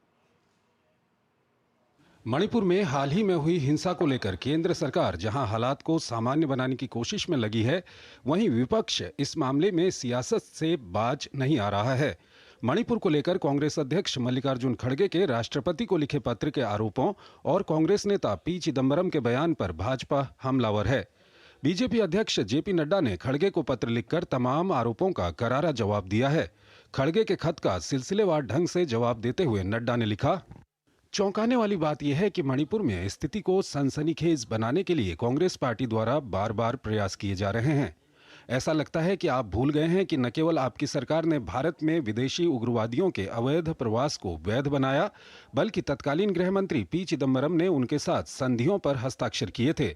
मणिपुर में हाल ही में हुई हिंसा को लेकर केंद्र सरकार जहां हालात को सामान्य बनाने की कोशिश में लगी है, वहीं विपक्ष इस मामले में सियासत से बाज नहीं आ रहा है। मणिपुर को लेकर कांग्रेस अध्यक्ष मल्लिकार्जुन खड़गे के राष्ट्रपति को लिखे पत्र के आरोपों और कांग्रेस नेता पी चिदंबरम के बयान पर भाजपा हमलावर है। बीजेपी अध्यक्ष जेपी नड्डा ने खड़गे को पत्र लिखकर तमाम आरोपों का करारा जवाब दिया है। खड़गे के खत का सिलसिलेवार ढंग से जवाब देते हुए नड्डा ने लिखा, चौंकाने वाली बात यह है कि मणिपुर में स्थिति को सनसनीखेज बनाने के लिए कांग्रेस पार्टी द्वारा बार बार प्रयास किए जा रहे हैं। ऐसा लगता है कि आप भूल गए हैं कि न केवल आपकी सरकार ने भारत में विदेशी उग्रवादियों के अवैध प्रवास को वैध बनाया, बल्कि तत्कालीन गृह मंत्री पी चिदंबरम ने उनके साथ संधियों पर हस्ताक्षर किए थे।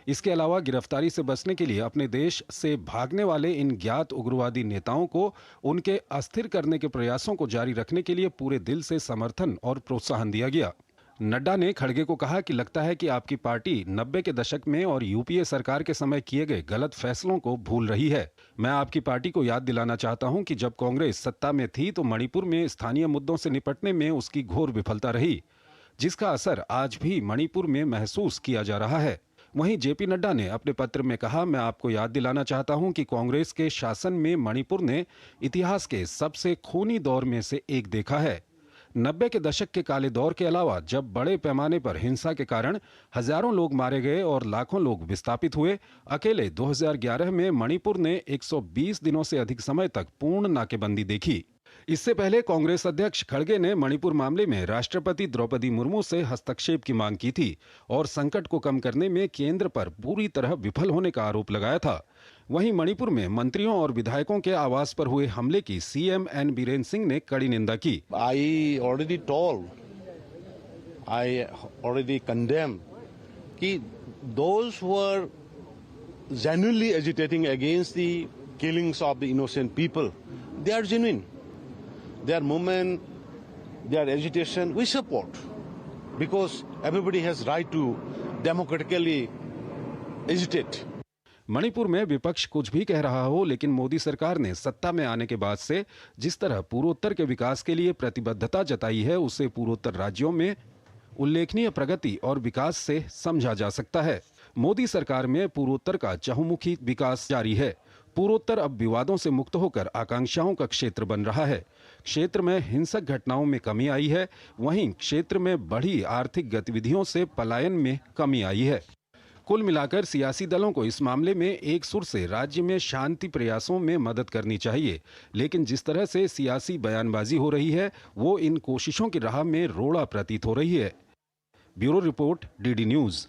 इसके अलावा गिरफ्तारी से बचने के लिए अपने देश से भागने वाले इन ज्ञात उग्रवादी नेताओं को उनके अस्थिर करने के प्रयासों को जारी रखने के लिए पूरे दिल से समर्थन और प्रोत्साहन दिया गया। नड्डा ने खड़गे को कहा कि लगता है कि आपकी पार्टी 90 के दशक में और यूपीए सरकार के समय किए गए गलत फैसलों को भूल रही है। मैं आपकी पार्टी को याद दिलाना चाहता हूं कि जब कांग्रेस सत्ता में थी तो मणिपुर में स्थानीय मुद्दों से निपटने में उसकी घोर विफलता रही, जिसका असर आज भी मणिपुर में महसूस किया जा रहा है। वहीं जेपी नड्डा ने अपने पत्र में कहा, मैं आपको याद दिलाना चाहता हूं कि कांग्रेस के शासन में मणिपुर ने इतिहास के सबसे खूनी दौर में से एक देखा है। 90 के दशक के काले दौर के अलावा जब बड़े पैमाने पर हिंसा के कारण हजारों लोग मारे गए और लाखों लोग विस्थापित हुए, अकेले 2011 में मणिपुर ने 120 दिनों से अधिक समय तक पूर्ण नाकेबंदी देखी। इससे पहले कांग्रेस अध्यक्ष खड़गे ने मणिपुर मामले में राष्ट्रपति द्रौपदी मुर्मू से हस्तक्षेप की मांग की थी और संकट को कम करने में केंद्र पर पूरी तरह विफल होने का आरोप लगाया था। वहीं मणिपुर में मंत्रियों और विधायकों के आवास पर हुए हमले की सीएम एन बीरेन सिंह ने कड़ी निंदा की। I already condemn कि those who are genuinely agitating against the killings of the innocent people, they are genuine. Their movement, their agitation, we support because everybody has right to democratically agitate. Manipur में विपक्ष कुछ भी कह रहा हो, लेकिन मोदी सरकार ने सत्ता में आने के बाद से जिस तरह पूर्वोत्तर के विकास के लिए प्रतिबद्धता जताई है, उससे पूर्वोत्तर राज्यों में उल्लेखनीय प्रगति और विकास से समझा जा सकता है। मोदी सरकार में पूर्वोत्तर का चहुमुखी विकास जारी है। पूर्वोत्तर अब विवादों से मुक्त होकर आकांक्षाओं का क्षेत्र बन रहा है। क्षेत्र में हिंसक घटनाओं में कमी आई है, वहीं क्षेत्र में बढ़ी आर्थिक गतिविधियों से पलायन में कमी आई है। कुल मिलाकर सियासी दलों को इस मामले में एक सुर से राज्य में शांति प्रयासों में मदद करनी चाहिए, लेकिन जिस तरह से सियासी बयानबाजी हो रही है, वो इन कोशिशों की राह में रोड़ा प्रतीत हो रही है। Bureau report, DD news.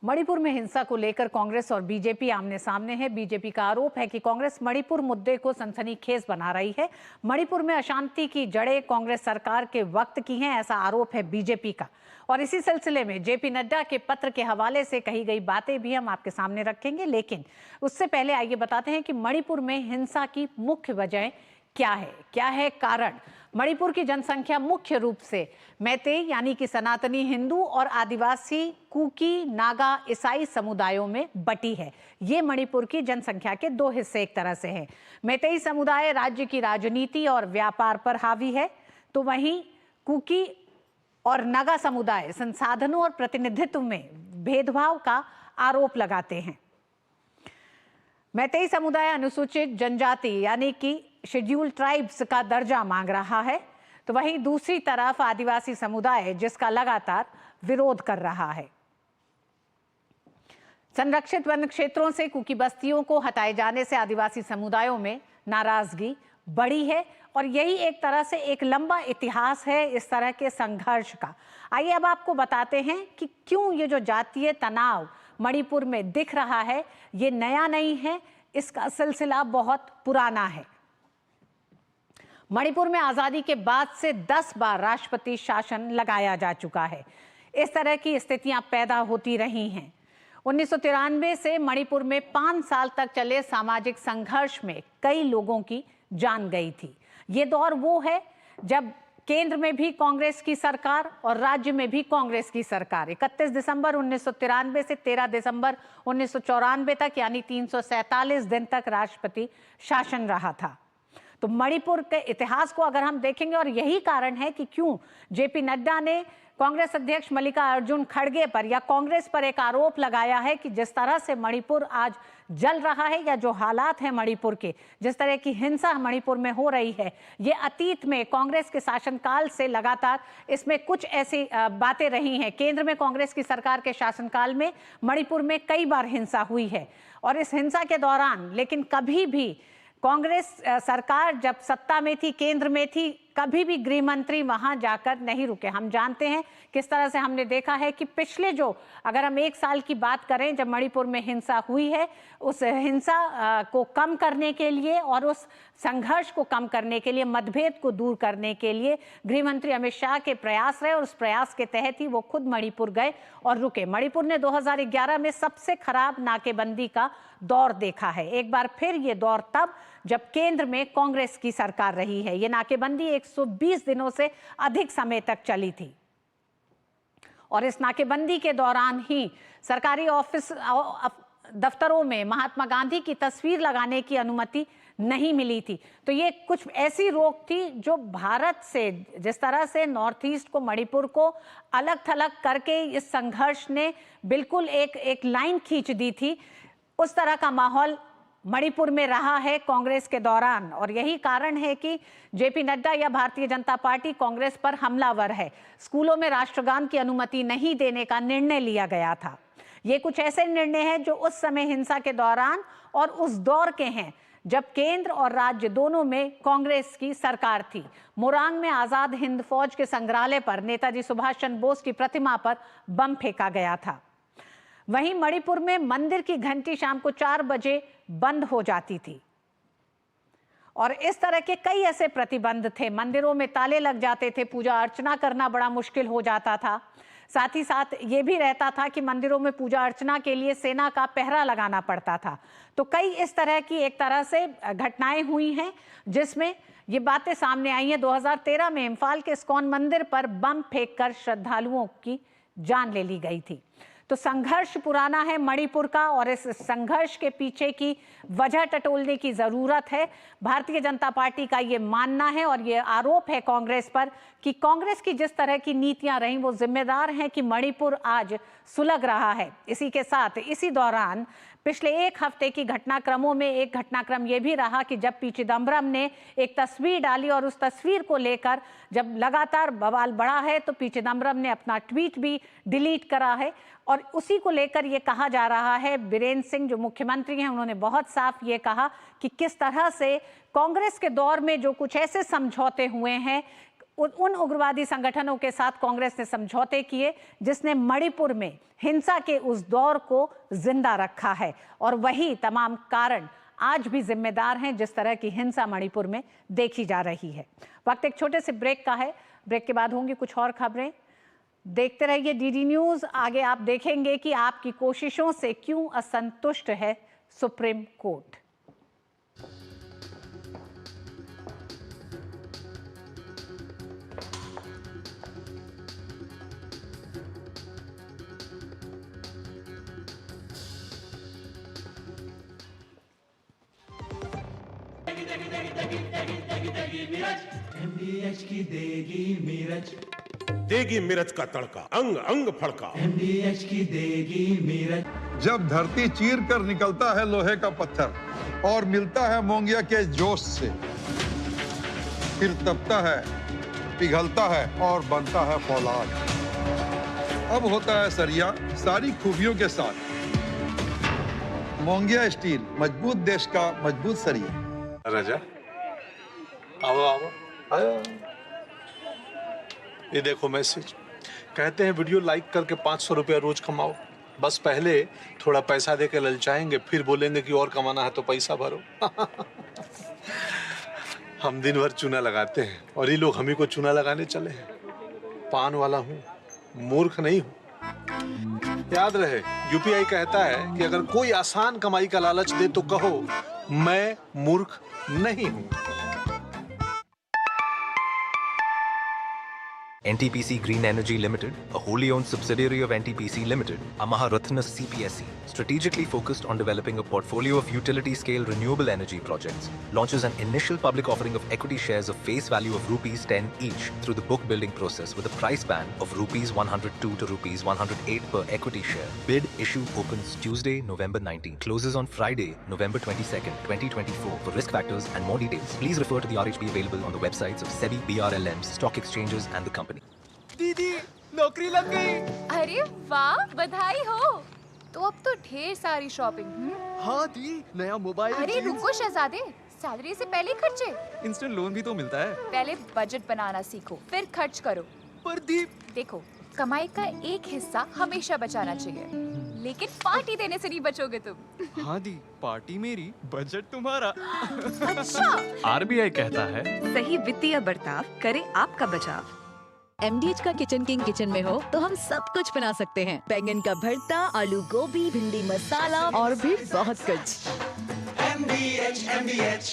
Manipur में हिंसा को लेकर कांग्रेस और बीजेपी आमने सामने है। बीजेपी का आरोप है कि कांग्रेस मणिपुर मुद्दे को सनसनीखेज बना रही है। मणिपुर में अशांति की जड़ें कांग्रेस सरकार के वक्त की हैं, ऐसा आरोप है बीजेपी का। और इसी सिलसिले में जेपी नड्डा के पत्र के हवाले से कही गई बातें भी हम आपके सामने रखेंगे, लेकिन उससे पहले आइए बताते हैं कि मणिपुर में हिंसा की मुख्य वजह क्या है कारण। मणिपुर की जनसंख्या मुख्य रूप से मैतेई यानी कि सनातनी हिंदू और आदिवासी कुकी, नागा, ईसाई समुदायों में बटी है। ये मणिपुर की जनसंख्या के दो हिस्से एक तरह से हैं। मैतेई समुदाय राज्य की राजनीति और व्यापार पर हावी है, तो वहीं कुकी और नागा समुदाय संसाधनों और प्रतिनिधित्व में भेदभाव का आरोप लगाते हैं। मैतेई समुदाय अनुसूचित जनजाति यानी कि शेड्यूल्ड ट्राइब्स का दर्जा मांग रहा है, तो वहीं दूसरी तरफ आदिवासी समुदाय जिसका लगातार विरोध कर रहा है। संरक्षित वन क्षेत्रों से कुकी बस्तियों को हटाए जाने से आदिवासी समुदायों में नाराजगी बढ़ी है और यही एक तरह से एक लंबा इतिहास है इस तरह के संघर्ष का। आइए अब आपको बताते हैं कि क्यों ये जो जातीय तनाव मणिपुर में दिख रहा है ये नया नहीं है, इसका सिलसिला बहुत पुराना है। मणिपुर में आजादी के बाद से 10 बार राष्ट्रपति शासन लगाया जा चुका है। इस तरह की स्थितियां पैदा होती रही हैं। 1993 से मणिपुर में 5 साल तक चले सामाजिक संघर्ष में कई लोगों की जान गई थी। ये दौर वो है जब केंद्र में भी कांग्रेस की सरकार और राज्य में भी कांग्रेस की सरकार। 31 दिसंबर 1993 से 13 दिसंबर 1994 तक यानी 347 दिन तक राष्ट्रपति शासन रहा था। तो मणिपुर के इतिहास को अगर हम देखेंगे, और यही कारण है कि क्यों जेपी नड्डा ने कांग्रेस अध्यक्ष मल्लिकार्जुन खड़गे पर या कांग्रेस पर एक आरोप लगाया है कि जिस तरह से मणिपुर आज जल रहा है या जो हालात हैं मणिपुर के, जिस तरह की हिंसा मणिपुर में हो रही है, ये अतीत में कांग्रेस के शासनकाल से लगातार इसमें कुछ ऐसी बातें रही हैं। केंद्र में कांग्रेस की सरकार के शासनकाल में मणिपुर में कई बार हिंसा हुई है और इस हिंसा के दौरान लेकिन कभी भी कांग्रेस सरकार जब सत्ता में थी, केंद्र में थी, कभी भी गृह मंत्री वहां जाकर नहीं रुके। हम जानते हैं किस तरह से हमने देखा है कि पिछले जो अगर हम 1 साल की बात करें जब मणिपुर में हिंसा हुई है, उस हिंसा को कम करने के लिए और उस संघर्ष को कम करने के लिए, मतभेद को दूर करने के लिए गृह मंत्री अमित शाह के प्रयास रहे और उस प्रयास के तहत ही वो खुद मणिपुर गए और रुके। मणिपुर ने 2011 में सबसे खराब नाकेबंदी का दौर देखा है। एक बार फिर ये दौर तब जब केंद्र में कांग्रेस की सरकार रही है। ये नाकेबंदी 120 दिनों से अधिक समय तक चली थी और इस नाकेबंदी के दौरान ही सरकारी ऑफिस दफ्तरों में महात्मा गांधी की तस्वीर लगाने की अनुमति नहीं मिली थी। तो ये कुछ ऐसी रोक थी जो भारत से, जिस तरह से नॉर्थ ईस्ट को, मणिपुर को अलग थलग करके इस संघर्ष ने बिल्कुल एक लाइन खींच दी थी, उस तरह का माहौल मणिपुर में रहा है कांग्रेस के दौरान। और यही कारण है कि जेपी नड्डा या भारतीय जनता पार्टी कांग्रेस पर हमलावर है। स्कूलों में राष्ट्रगान की अनुमति नहीं देने का निर्णय लिया गया था। ये कुछ ऐसे निर्णय हैं जो उस समय हिंसा के दौरान और उस दौर के हैं जब केंद्र और राज्य दोनों में कांग्रेस की सरकार थी। मोरांग में आजाद हिंद फौज के संग्रहालय पर नेताजी सुभाष चंद्र बोस की प्रतिमा पर बम फेंका गया था। वहीं मणिपुर में मंदिर की घंटी शाम को 4 बजे बंद हो जाती थी और इस तरह के कई ऐसे प्रतिबंध थे। मंदिरों में ताले लग जाते थे, पूजा अर्चना करना बड़ा मुश्किल हो जाता था। साथ ही साथ ये भी रहता था कि मंदिरों में पूजा अर्चना के लिए सेना का पहरा लगाना पड़ता था। तो कई इस तरह की एक तरह से घटनाएं हुई हैं जिसमें ये बातें सामने आई हैं। 2013 में इम्फाल के इस्कॉन मंदिर पर बम फेंककर श्रद्धालुओं की जान ले ली गई थी। तो संघर्ष पुराना है मणिपुर का और इस संघर्ष के पीछे की वजह टटोलने की जरूरत है। भारतीय जनता पार्टी का ये मानना है और ये आरोप है कांग्रेस पर कि कांग्रेस की जिस तरह की नीतियां रहीं वो जिम्मेदार हैं कि मणिपुर आज सुलग रहा है। इसी के साथ इसी दौरान पिछले 1 हफ्ते की घटनाक्रमों में एक घटनाक्रम ये भी रहा कि जब पी चिदम्बरम ने एक तस्वीर डाली और उस तस्वीर को लेकर जब लगातार बवाल बढ़ा है तो पी चिदम्बरम ने अपना ट्वीट भी डिलीट करा है और उसी को लेकर ये कहा जा रहा है। बीरेंद्र सिंह जो मुख्यमंत्री हैं उन्होंने बहुत साफ ये कहा कि किस तरह से कांग्रेस के दौर में जो कुछ ऐसे समझौते हुए हैं उन उग्रवादी संगठनों के साथ कांग्रेस ने समझौते किए जिसने मणिपुर में हिंसा के उस दौर को जिंदा रखा है और वही तमाम कारण आज भी जिम्मेदार हैं जिस तरह की हिंसा मणिपुर में देखी जा रही है। वक्त एक छोटे से ब्रेक का है, ब्रेक के बाद होंगी कुछ और खबरें। देखते रहिए डीडी न्यूज। आगे आप देखेंगे कि आपकी कोशिशों से क्यों असंतुष्ट है सुप्रीम कोर्ट। MDH की देगी मिर्च, देगी मिर्च का तड़का, अंग अंग फड़का। MDH की देगी मिर्च। जब धरती चीर कर निकलता है लोहे का पत्थर और मिलता है मोंगिया के जोश से, फिर तपता है, पिघलता है और बनता है फौलाद। अब होता है सरिया सारी खूबियों के साथ। मोंगिया स्टील, मजबूत देश का मजबूत सरिया। राजा आओ आओ आयो। ये देखो मैसेज, कहते हैं वीडियो लाइक करके 500 रुपया रोज कमाओ। बस पहले थोड़ा पैसा देके ललचाएंगे, फिर बोलेंगे कि और कमाना है तो पैसा भरो। हम दिन भर चूना लगाते हैं और ये लोग हम ही को चूना लगाने चले हैं। पान वाला हूँ, मूर्ख नहीं हूँ। याद रहे, यूपीआई कहता है कि अगर कोई आसान कमाई का लालच दे तो कहो मैं मूर्ख नहीं हूं। NTPC Green Energy Limited, a wholly owned subsidiary of NTPC Limited, Amaha Ratna CPSE, strategically focused on developing a portfolio of utility-scale renewable energy projects, launches an initial public offering of equity shares of face value of rupees 10 each through the book building process with a price band of rupees 102 to rupees 108 per equity share. Bid issue opens Tuesday, November 19, closes on Friday, November 22nd, 2024. For risk factors and more details, please refer to the RHP available on the websites of SEBI, BRLMs, stock exchanges and the company. दीदी नौकरी लग गई। अरे वाह, बधाई हो। तो अब तो ढेर सारी शॉपिंग। हाँ दी, नया मोबाइल। अरे रुको शहजादे, सैलरी से पहले खर्चे। इंस्टेंट लोन भी तो मिलता है। पहले बजट बनाना सीखो, फिर खर्च करो। पर दी, देखो, कमाई का एक हिस्सा हमेशा बचाना चाहिए, लेकिन पार्टी देने से नहीं बचोगे तुम। हाँ दी, पार्टी मेरी, बजट तुम्हारा। अच्छा। RBI कहता है सही वित्तीय बर्ताव करे आपका बचाव। MDH का किचन किंग किचन में हो तो हम सब कुछ बना सकते हैं। बैंगन का भरता, आलू गोभी, भिंडी मसाला और भी बहुत कुछ। MDH।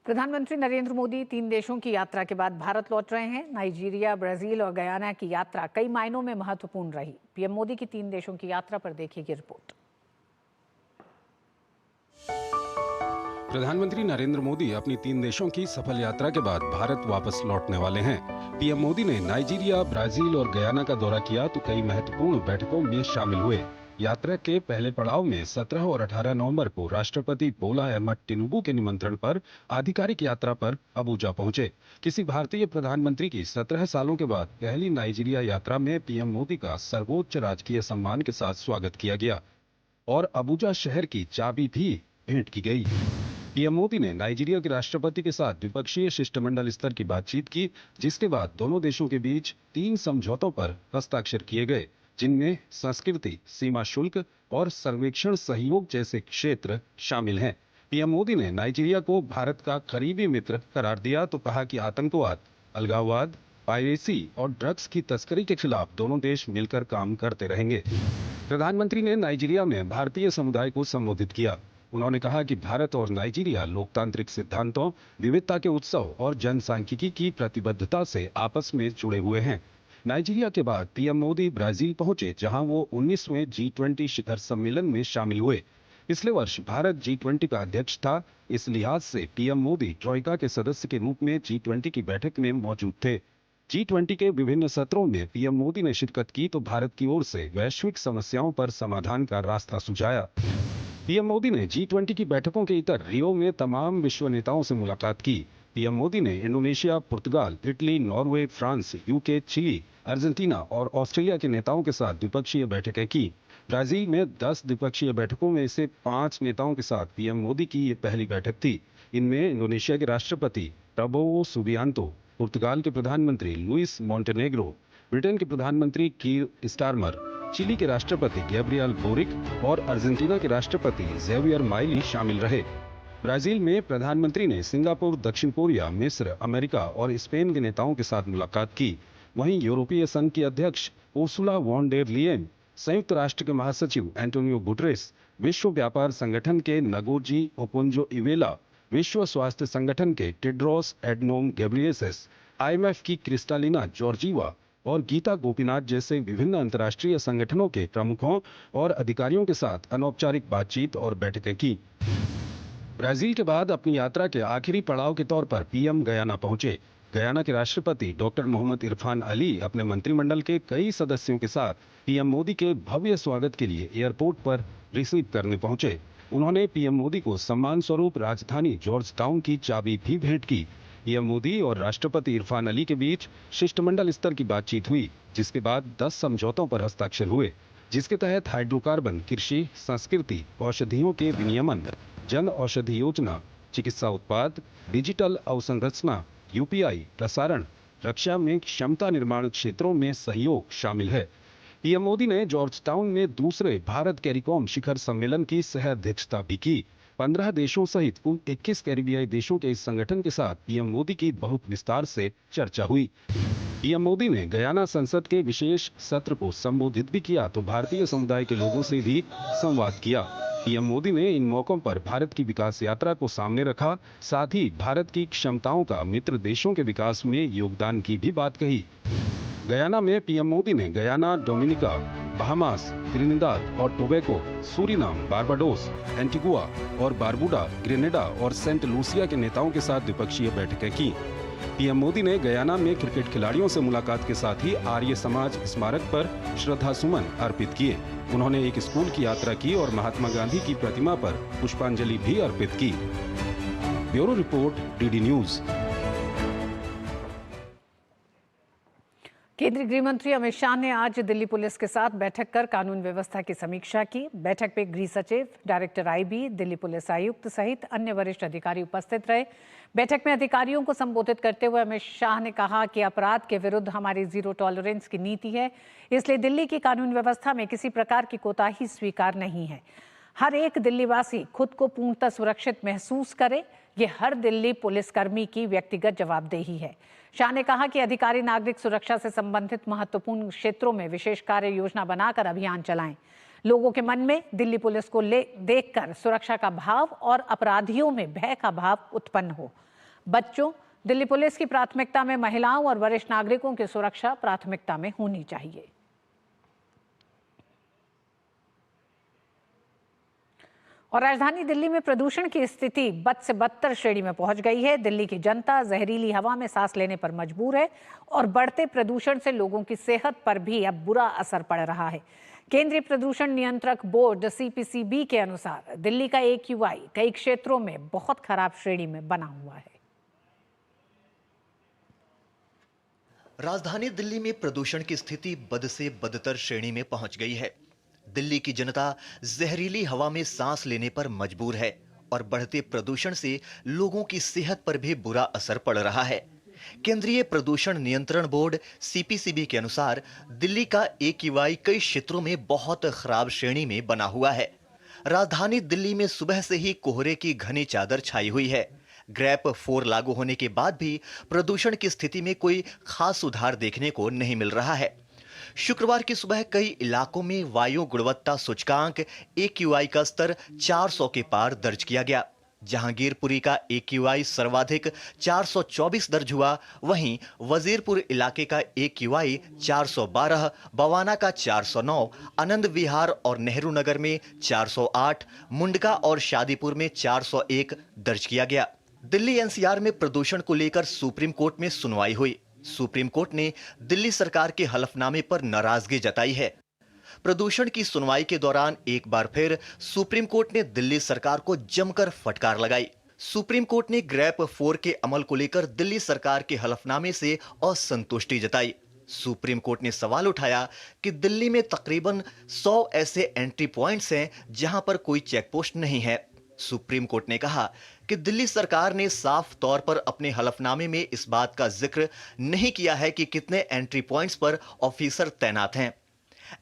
प्रधानमंत्री नरेंद्र मोदी 3 देशों की यात्रा के बाद भारत लौट रहे हैं। नाइजीरिया, ब्राजील और गयाना की यात्रा कई मायनों में महत्वपूर्ण रही। पीएम मोदी की 3 देशों की यात्रा पर देखिए रिपोर्ट। प्रधानमंत्री नरेंद्र मोदी अपनी 3 देशों की सफल यात्रा के बाद भारत वापस लौटने वाले हैं। पीएम मोदी ने नाइजीरिया, ब्राजील और गयाना का दौरा किया तो कई महत्वपूर्ण बैठकों में शामिल हुए। यात्रा के पहले पड़ाव में 17 और 18 नवंबर को राष्ट्रपति बोला अहमद टिनुबू के निमंत्रण पर आधिकारिक यात्रा पर अबुजा पहुंचे। किसी भारतीय प्रधानमंत्री की 17 सालों के बाद पहली नाइजीरिया यात्रा में पीएम मोदी का सर्वोच्च राजकीय सम्मान के साथ स्वागत किया गया और अबुजा शहर की चाबी भी भेंट की गई। पीएम मोदी ने नाइजीरिया के राष्ट्रपति के साथ द्विपक्षीय शिष्टमंडल स्तर की बातचीत की, जिसके बाद दोनों देशों के बीच 3 समझौतों पर हस्ताक्षर किए गए, जिनमें संस्कृति, सीमा शुल्क और सर्वेक्षण सहयोग जैसे क्षेत्र शामिल हैं। पीएम मोदी ने नाइजीरिया को भारत का करीबी मित्र करार दिया तो कहा कि आतंकवाद, अलगाववाद, पायरेसी और ड्रग्स की तस्करी के खिलाफ दोनों देश मिलकर काम करते रहेंगे। प्रधानमंत्री ने नाइजीरिया में भारतीय समुदाय को संबोधित किया। उन्होंने कहा कि भारत और नाइजीरिया लोकतांत्रिक सिद्धांतों, विविधता के उत्सव और जनसांख्यिकी की प्रतिबद्धता से आपस में जुड़े हुए हैं। नाइजीरिया के बाद पीएम मोदी ब्राजील पहुंचे, जहां वो 19वें G20 शिखर सम्मेलन में शामिल हुए। पिछले वर्ष भारत G20 का अध्यक्ष था। इस लिहाज से पीएम मोदी ट्रोइका के सदस्य के रूप में G20 की बैठक में मौजूद थे। G20 के विभिन्न सत्रों में पीएम मोदी ने शिरकत की तो भारत की ओर से वैश्विक समस्याओं पर समाधान का रास्ता सुझाया। पीएम मोदी ने G20 की बैठकों के इतर रियो में तमाम विश्व नेताओं से मुलाकात की। पीएम मोदी ने Indonesia, Portugal, Italy, Norway, France, UK, Chile, Argentina और ऑस्ट्रेलिया के नेताओं के साथ द्विपक्षीय बैठकें की। ब्राजील में 10 द्विपक्षीय बैठकों में से 5 नेताओं के साथ पीएम मोदी की ये पहली बैठक थी। इनमें इंडोनेशिया के राष्ट्रपति प्रबोवो सुबियांतो, पुर्तगाल के प्रधानमंत्री लुइस मोंटेनेग्रो, ब्रिटेन के प्रधानमंत्री कीर स्टारमर, चिली के राष्ट्रपति गैब्रियल बोरिक और अर्जेंटीना के राष्ट्रपति जेवियर माइली शामिल रहे। ब्राजील में प्रधानमंत्री ने सिंगापुर, दक्षिण कोरिया, मिस्र, अमेरिका और स्पेन के नेताओं के साथ मुलाकात की। वहीं यूरोपीय संघ की अध्यक्ष उर्सुला वॉन डेर लियेन, संयुक्त राष्ट्र के महासचिव एंटोनियो गुटेरेस, विश्व व्यापार संगठन के नगोजी ओपुंजो-इवेला, विश्व स्वास्थ्य संगठन के टेड्रोस एडनोम घेब्रेयेसस, IMF की क्रिस्टालिना जॉर्जीवा और गीता गोपीनाथ जैसे विभिन्न अंतर्राष्ट्रीय संगठनों के प्रमुखों और अधिकारियों के साथ अनौपचारिक बातचीत और बैठकें की। ब्राजील के बाद अपनी यात्रा के आखिरी पड़ाव के तौर पर पीएम गयाना पहुंचे। गयाना के राष्ट्रपति डॉक्टर मोहम्मद इरफान अली अपने मंत्रिमंडल के कई सदस्यों के साथ पीएम मोदी के भव्य स्वागत के लिए एयरपोर्ट पर रिसीव करने पहुंचे। उन्होंने पीएम मोदी को सम्मान स्वरूप राजधानी जॉर्ज टाउन की चाबी भी भेंट की। पीएम मोदी और राष्ट्रपति इरफान अली के बीच शिष्टमंडल स्तर की बातचीत हुई, जिसके बाद 10 समझौतों पर हस्ताक्षर हुए, जिसके तहत हाइड्रोकार्बन, कृषि, संस्कृति, औषधियों के विनियमन, जन औषधि योजना, चिकित्सा उत्पाद, डिजिटल अवसंरचना, UPI, प्रसारण, रक्षा में क्षमता निर्माण क्षेत्रों में सहयोग शामिल है। पीएम मोदी ने जॉर्ज टाउन में दूसरे भारत कैरिकॉम शिखर सम्मेलन की सह अध्यक्षता भी की। 15 देशों सहित कुल 21 कैरिबियाई देशों के इस संगठन के साथ पीएम मोदी की बहुत विस्तार से चर्चा हुई। पीएम मोदी ने गयाना संसद के विशेष सत्र को संबोधित भी किया तो भारतीय समुदाय के लोगों से भी संवाद किया। पीएम मोदी ने इन मौकों पर भारत की विकास यात्रा को सामने रखा, साथ ही भारत की क्षमताओं का मित्र देशों के विकास में योगदान की भी बात कही। गयाना में पीएम मोदी ने गयाना, डोमिनिका, बहामास, त्रिनिदाद और टोबैगो, सूरीनाम, बारबाडोस, एंटीगुआ और बारबुडा, ग्रेनेडा और सेंट लूसिया के नेताओं के साथ द्विपक्षीय बैठकें की। पीएम मोदी ने गयाना में क्रिकेट खिलाड़ियों से मुलाकात के साथ ही आर्य समाज स्मारक पर श्रद्धा सुमन अर्पित किए। उन्होंने एक स्कूल की यात्रा की और महात्मा गांधी की प्रतिमा पर पुष्पांजलि भी अर्पित की। Bureau report, DD news. केंद्रीय गृह मंत्री अमित शाह ने आज दिल्ली पुलिस के साथ बैठक कर कानून व्यवस्था की समीक्षा की। बैठक में गृह सचिव, डायरेक्टर आईबी, दिल्ली पुलिस आयुक्त सहित अन्य वरिष्ठ अधिकारी उपस्थित रहे। बैठक में अधिकारियों को संबोधित करते हुए अमित शाह ने कहा कि अपराध के विरुद्ध हमारी जीरो टॉलरेंस की नीति है, इसलिए दिल्ली की कानून व्यवस्था में किसी प्रकार की कोताही स्वीकार नहीं है। हर एक दिल्लीवासी खुद को पूर्णतः सुरक्षित महसूस करे, ये हर दिल्ली पुलिसकर्मी की व्यक्तिगत जवाबदेही है। शाह ने कहा कि अधिकारी नागरिक सुरक्षा से संबंधित महत्वपूर्ण क्षेत्रों में विशेष कार्य योजना बनाकर अभियान चलाएं। लोगों के मन में दिल्ली पुलिस को देखकर सुरक्षा का भाव और अपराधियों में भय का भाव उत्पन्न हो। बच्चों, दिल्ली पुलिस की प्राथमिकता में महिलाओं और वरिष्ठ नागरिकों की सुरक्षा प्राथमिकता में होनी चाहिए। और राजधानी दिल्ली में प्रदूषण की स्थिति बद से बदतर श्रेणी में पहुंच गई है। दिल्ली की जनता जहरीली हवा में सांस लेने पर मजबूर है और बढ़ते प्रदूषण से लोगों की सेहत पर भी अब बुरा असर पड़ रहा है। केंद्रीय प्रदूषण नियंत्रक बोर्ड सीपीसीबी के अनुसार दिल्ली का AQI कई क्षेत्रों में बहुत खराब श्रेणी में बना हुआ है। राजधानी दिल्ली में प्रदूषण की स्थिति बद से बदतर श्रेणी में पहुंच गई है। दिल्ली की जनता जहरीली हवा में सांस लेने पर मजबूर है और बढ़ते प्रदूषण से लोगों की सेहत पर भी बुरा असर पड़ रहा है। केंद्रीय प्रदूषण नियंत्रण बोर्ड सीपीसीबी के अनुसार दिल्ली का AQI कई क्षेत्रों में बहुत खराब श्रेणी में बना हुआ है। राजधानी दिल्ली में सुबह से ही कोहरे की घनी चादर छाई हुई है। ग्रैप 4 लागू होने के बाद भी प्रदूषण की स्थिति में कोई खास सुधार देखने को नहीं मिल रहा है। शुक्रवार की सुबह कई इलाकों में वायु गुणवत्ता सूचकांक AQI का स्तर 400 के पार दर्ज किया गया। जहांगीरपुरी का AQI सर्वाधिक 424 दर्ज हुआ, वहीं वजीरपुर इलाके का AQI 412, बवाना का 409, आनंद विहार और नेहरू नगर में 408, मुंडका और शादीपुर में 401 दर्ज किया गया। दिल्ली NCR में प्रदूषण को लेकर सुप्रीम कोर्ट में सुनवाई हुई। सुप्रीम कोर्ट ने दिल्ली सरकार के हलफनामे पर नाराजगी जताई है। प्रदूषण की सुनवाई के दौरान एक बार फिर सुप्रीम कोर्ट ने दिल्ली सरकार को जमकर फटकार लगाई। सुप्रीम कोर्ट ने ग्रैप 4 के अमल को लेकर दिल्ली सरकार के हलफनामे से असंतुष्टि जताई। सुप्रीम कोर्ट ने सवाल उठाया कि दिल्ली में तकरीबन 100 ऐसे एंट्री पॉइंट्स हैं जहां पर कोई चेकपोस्ट नहीं है। सुप्रीम कोर्ट ने कहा कि दिल्ली सरकार ने साफ तौर पर अपने हलफनामे में इस बात का जिक्र नहीं किया है कि कितने एंट्री पॉइंट्स पर ऑफिसर तैनात हैं।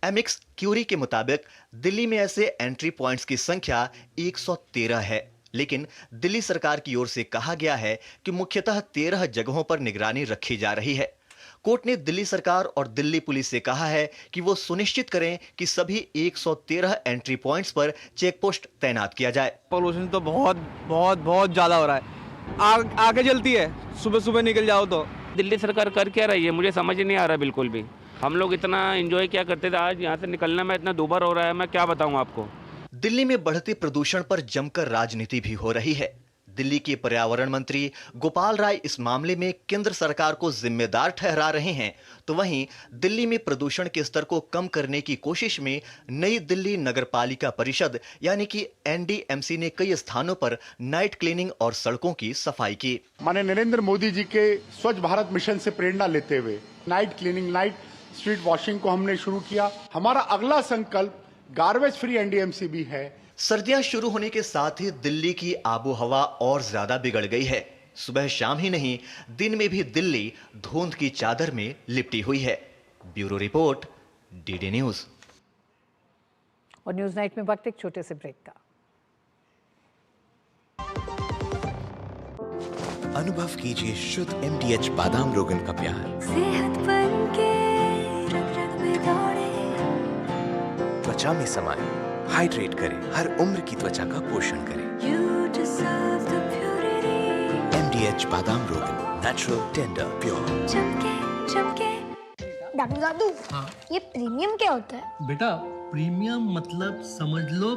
एमिक्स क्यूरी के मुताबिक दिल्ली में ऐसे एंट्री पॉइंट्स की संख्या 113 है, लेकिन दिल्ली सरकार की ओर से कहा गया है कि मुख्यतः 13 जगहों पर निगरानी रखी जा रही है। कोर्ट ने दिल्ली सरकार और दिल्ली पुलिस से कहा है कि वो सुनिश्चित करें कि सभी 113 एंट्री पॉइंट्स पर चेकपोस्ट तैनात किया जाए। पोल्यूशन तो बहुत ज्यादा हो रहा है। आगे जलती है, सुबह सुबह निकल जाओ तो। दिल्ली सरकार कर क्या रही है, मुझे समझ नहीं आ रहा बिल्कुल भी। हम लोग इतना एंजॉय क्या करते थे, आज यहाँ से निकलने में इतना दूभर हो रहा है, मैं क्या बताऊँ आपको। दिल्ली में बढ़ते प्रदूषण पर जमकर राजनीति भी हो रही है। दिल्ली के पर्यावरण मंत्री गोपाल राय इस मामले में केंद्र सरकार को जिम्मेदार ठहरा रहे हैं, तो वहीं दिल्ली में प्रदूषण के स्तर को कम करने की कोशिश में नई दिल्ली नगरपालिका परिषद यानी कि NDMC ने कई स्थानों पर नाइट क्लीनिंग और सड़कों की सफाई की। माननीय नरेंद्र मोदी जी के स्वच्छ भारत मिशन से प्रेरणा लेते हुए night cleaning, night street washing को हमने शुरू किया। हमारा अगला संकल्प गार्बेज फ्री NDMC भी है। सर्दियां शुरू होने के साथ ही दिल्ली की आबोहवा और ज्यादा बिगड़ गई है। सुबह शाम ही नहीं, दिन में भी दिल्ली धुंध की चादर में लिपटी हुई है। Bureau report, DD news. और न्यूज नाइट में वक्त एक छोटे से ब्रेक का। अनुभव कीजिए शुद्ध MDH बादाम रोगन का प्यार। सेहत बनके रग-रग में दौड़े। त्वचा में समाये, हाइड्रेट करे, हर उम्र की त्वचा का पोषण करे। You deserve the purity. MDH बादाम रोगन, नेचुरल, टेंडर, प्योर। चमके चमके। डॉक्टर दादू, ये प्रीमियम क्या होता है? बेटा प्रीमियम मतलब समझ लो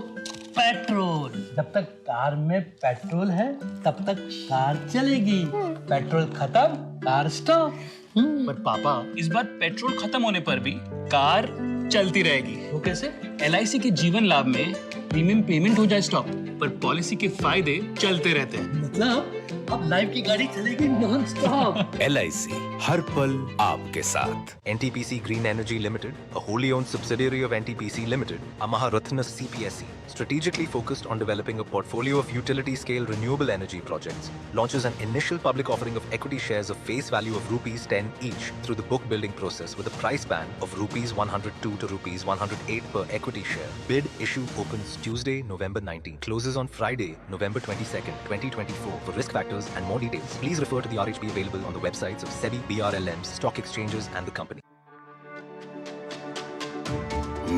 पेट्रोल। जब तक कार में पेट्रोल है तब तक कार चलेगी, पेट्रोल खत्म कार स्टॉप। पर पापा इस बार पेट्रोल खत्म होने पर भी कार चलती रहेगी। वो कैसे? LIC के जीवन लाभ में प्रीमियम पेमेंट हो जाए स्टॉप, पर पॉलिसी के फायदे चलते रहते हैं। मतलब अब लाइफ की गाड़ी चलेगी नॉन स्टॉप। LIC हर पल आपके साथ। NTPC Green Energy Limited, a wholly owned subsidiary of NTPC Limited, Amaha Ratna CPSE, strategically focused on developing a portfolio of utility-scale renewable energy projects, launches an initial public offering of equity shares of face value of ₹10 each through the book building process with a price band of ₹102 to ₹108 per equity share. Bid issue opens Tuesday, November 19, closes on Friday, November 22nd, 2024. For risk factors and more details, please refer to the RHP available on the websites of SEBI, BRLMs, stock exchanges and the company.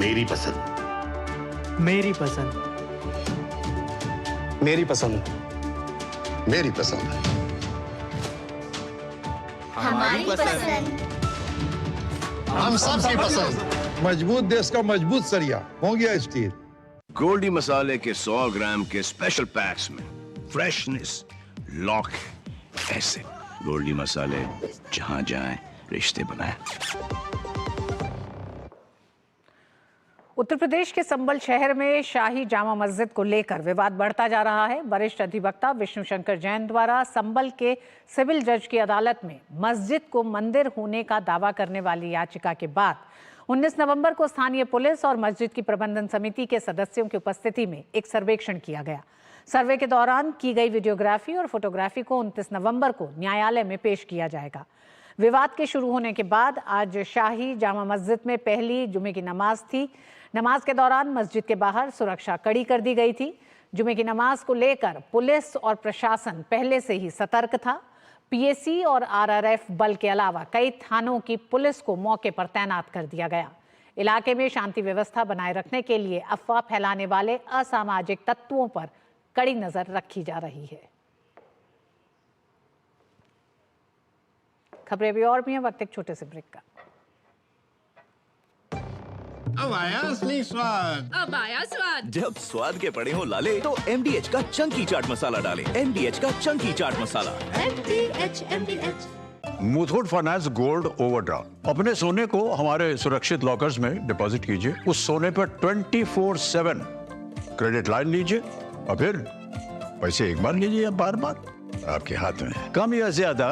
मेरी पसंद। मेरी पसंद। मेरी पसंद। मेरी पसंद। हमारी पसंद। हम सबकी पसंद। मजबूत देश का मजबूत सरिया मोंगिया स्टील। गोल्डी मसाले के 100 ग्राम के स्पेशल पैक्स में फ्रेशनेस लॉक ऐसे गोल्डी मसाले जहां जाएं रिश्ते बनाएं। उत्तर प्रदेश के संबल शहर में शाही जामा मस्जिद को लेकर विवाद बढ़ता जा रहा है। वरिष्ठ अधिवक्ता विष्णु शंकर जैन द्वारा संबल के सिविल जज की अदालत में मस्जिद को मंदिर होने का दावा करने वाली याचिका के बाद 19 नवंबर को स्थानीय पुलिस और मस्जिद की प्रबंधन समिति के सदस्यों की उपस्थिति में एक सर्वेक्षण किया गया। सर्वे के दौरान की गई वीडियोग्राफी और फोटोग्राफी को 29 नवंबर को न्यायालय में पेश किया जाएगा। विवाद के शुरू होने के बाद आज शाही जामा मस्जिद में पहली जुमे की नमाज थी। नमाज के दौरान मस्जिद के बाहर सुरक्षा कड़ी कर दी गई थी। जुमे की नमाज को लेकर पुलिस और प्रशासन पहले से ही सतर्क था। PAC और RRF बल के अलावा कई थानों की पुलिस को मौके पर तैनात कर दिया गया। इलाके में शांति व्यवस्था बनाए रखने के लिए अफवाह फैलाने वाले असामाजिक तत्वों पर कड़ी नजर रखी जा रही है। खबरें भी और भी हैं, वक्त एक छोटे से ब्रेक का। अब आया असली स्वाद। अब आया स्वाद। जब स्वाद के पड़े हो लाले तो MDH का चंकी चाट मसाला डालें। MDH का Chunky chaat masala. MDH। Muthoot finance gold overdraft. अपने सोने को हमारे सुरक्षित लॉकर्स में डिपॉजिट कीजिए। उस सोने पर 24/7 क्रेडिट लाइन लीजिए और फिर पैसे एक बार लीजिए या बार बार आपके हाथ में। कम या ज्यादा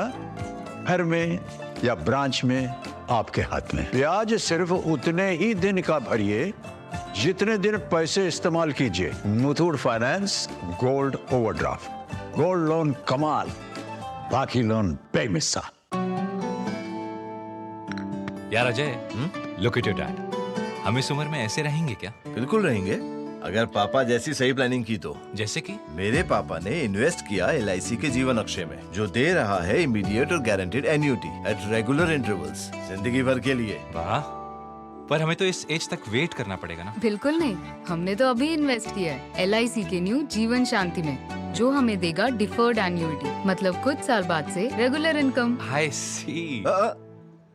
घर में या ब्रांच में आपके हाथ में। ब्याज सिर्फ उतने ही दिन का भरिए जितने दिन पैसे इस्तेमाल कीजिए। Muthoot finance gold overdraft. Gold loan कमाल, बाकी लोन बेमिसाल। यार Ajay, look at your dad. हम इस उम्र में ऐसे रहेंगे क्या? बिल्कुल रहेंगे, अगर पापा जैसी सही प्लानिंग की तो। जैसे कि मेरे पापा ने इन्वेस्ट किया LIC के जीवन अक्षय में, जो दे रहा है इमीडिएट और guaranteed annuity at regular intervals जिंदगी भर के लिए। वाह, पर हमें तो इस एज तक वेट करना पड़ेगा ना। बिल्कुल नहीं, हमने तो अभी इन्वेस्ट किया है LIC के न्यू जीवन शांति में, जो हमें देगा डिफर्ड एन्युटी, मतलब कुछ साल बाद से रेगुलर इनकम। आई सी।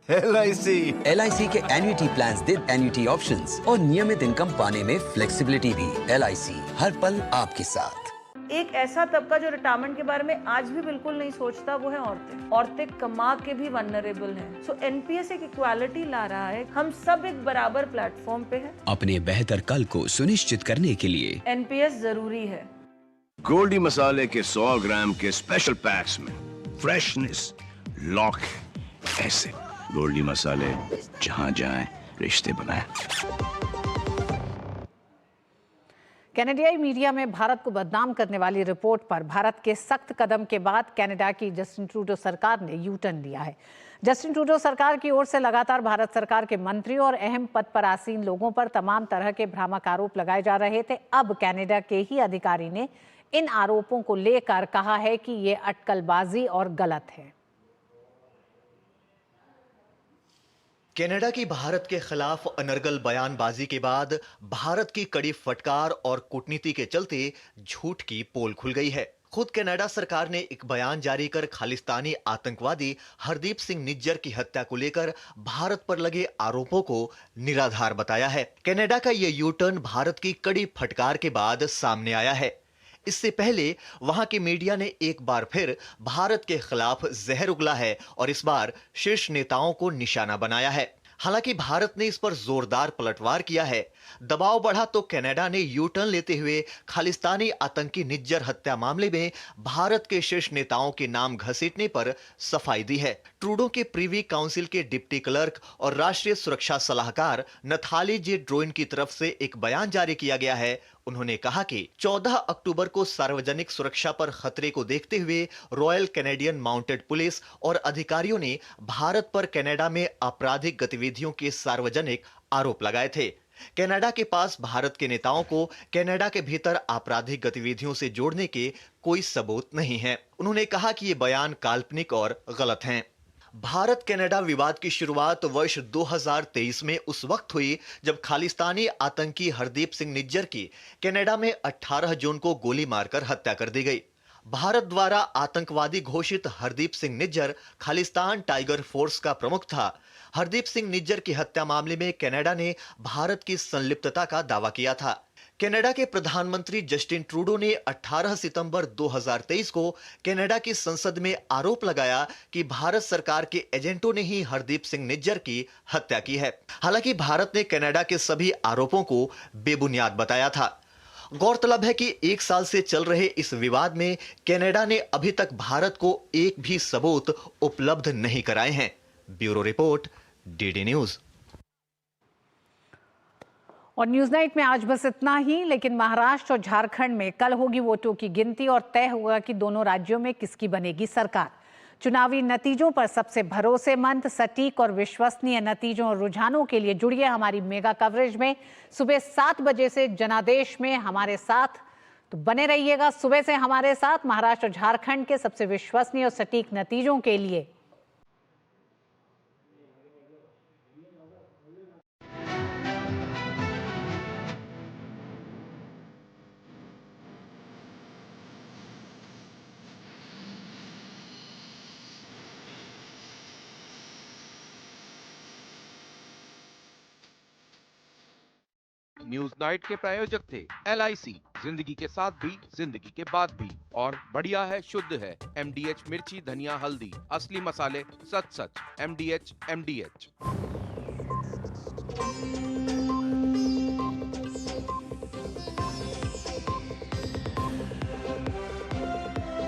LIC के एन्युटी प्लान्स दे एन्युटी ऑप्शंस और नियमित इनकम पाने में फ्लेक्सिबिलिटी भी। LIC हर पल आपके साथ। एक ऐसा तबका जो रिटायरमेंट के बारे में आज भी बिल्कुल नहीं सोचता, वो है औरतें। औरतें कमा के भी वल्नरेबल हैं। सो NPS एक इक्वालिटी ला रहा है। हम सब एक बराबर प्लेटफॉर्म पे हैं। अपने बेहतर कल को सुनिश्चित करने के लिए NPS जरूरी है। गोल्डी मसाले के 100 ग्राम के स्पेशल पैक्स में फ्रेशनेस लॉक ऐसे गोल्डी मसाले जहां जाएं रिश्ते बनाएं। कनाडाई मीडिया में भारत को बदनाम करने वाली रिपोर्ट पर भारत के सख्त कदम के बाद कनाडा की जस्टिन ट्रूडो सरकार ने यू टर्न लिया है। जस्टिन ट्रूडो सरकार की ओर से लगातार भारत सरकार के मंत्री और अहम पद पर आसीन लोगों पर तमाम तरह के भ्रामक आरोप लगाए जा रहे थे। अब कनाडा के ही अधिकारी ने इन आरोपों को लेकर कहा है कि ये अटकलबाजी और गलत है। कनाडा की भारत के खिलाफ अनर्गल बयानबाजी के बाद भारत की कड़ी फटकार और कूटनीति के चलते झूठ की पोल खुल गई है। खुद कनाडा सरकार ने एक बयान जारी कर खालिस्तानी आतंकवादी हरदीप सिंह निज्जर की हत्या को लेकर भारत पर लगे आरोपों को निराधार बताया है। कनाडा का यह यू टर्न भारत की कड़ी फटकार के बाद सामने आया है। इससे पहले वहां की मीडिया ने एक बार फिर भारत के खिलाफ जहर उगला है और इस बार शीर्ष नेताओं को निशाना बनाया है। हालांकि भारत ने इस पर जोरदार पलटवार किया है। दबाव बढ़ा तो कनाडा ने यू टर्न लेते हुए खालिस्तानी आतंकी निज्जर हत्या मामले में भारत के शीर्ष नेताओं के नाम घसीटने पर सफाई दी है। ट्रूडो के प्रीवी काउंसिल के डिप्टी क्लर्क और राष्ट्रीय सुरक्षा सलाहकार नथाली जे ड्रोइन की तरफ से एक बयान जारी किया गया है। उन्होंने कहा कि 14 अक्टूबर को सार्वजनिक सुरक्षा पर खतरे को देखते हुए रॉयल कैनेडियन माउंटेड पुलिस और अधिकारियों ने भारत पर कनाडा में आपराधिक गतिविधियों के सार्वजनिक आरोप लगाए थे। कनाडा के पास भारत के नेताओं को कनाडा के भीतर आपराधिक गतिविधियों से जोड़ने के कोई सबूत नहीं है। उन्होंने कहा कि ये बयान काल्पनिक और गलत हैं। भारत कनाडा विवाद की शुरुआत वर्ष 2023 में उस वक्त हुई जब खालिस्तानी आतंकी हरदीप सिंह निज्जर की कनाडा में 18 जून को गोली मारकर हत्या कर दी गई। भारत द्वारा आतंकवादी घोषित हरदीप सिंह निज्जर खालिस्तान टाइगर फोर्स का प्रमुख था। हरदीप सिंह निज्जर की हत्या मामले में कनाडा ने भारत की संलिप्तता का दावा किया था। कनाडा के प्रधानमंत्री जस्टिन ट्रूडो ने 18 सितंबर 2023 को कनाडा की संसद में आरोप लगाया कि भारत सरकार के एजेंटों ने ही हरदीप सिंह निज्जर की हत्या की है। हालांकि भारत ने कनाडा के सभी आरोपों को बेबुनियाद बताया था। गौरतलब है कि 1 साल से चल रहे इस विवाद में कनाडा ने अभी तक भारत को एक भी सबूत उपलब्ध नहीं कराए हैं। Bureau report, DD news. और न्यूज नाइट में आज बस इतना ही, लेकिन महाराष्ट्र और झारखंड में कल होगी वोटों की गिनती और तय होगा कि दोनों राज्यों में किसकी बनेगी सरकार। चुनावी नतीजों पर सबसे भरोसेमंद, सटीक और विश्वसनीय नतीजों और रुझानों के लिए जुड़िए हमारी मेगा कवरेज में सुबह 7 बजे से जनादेश में हमारे साथ। तो बने रहिएगा सुबह से हमारे साथ महाराष्ट्र और झारखंड के सबसे विश्वसनीय और सटीक नतीजों के लिए। न्यूज नाइट के प्रायोजक थे LIC, जिंदगी के साथ भी जिंदगी के बाद भी, और बढ़िया है, शुद्ध है। MDH मिर्ची, धनिया, हल्दी, असली मसाले, सच सच। MDH।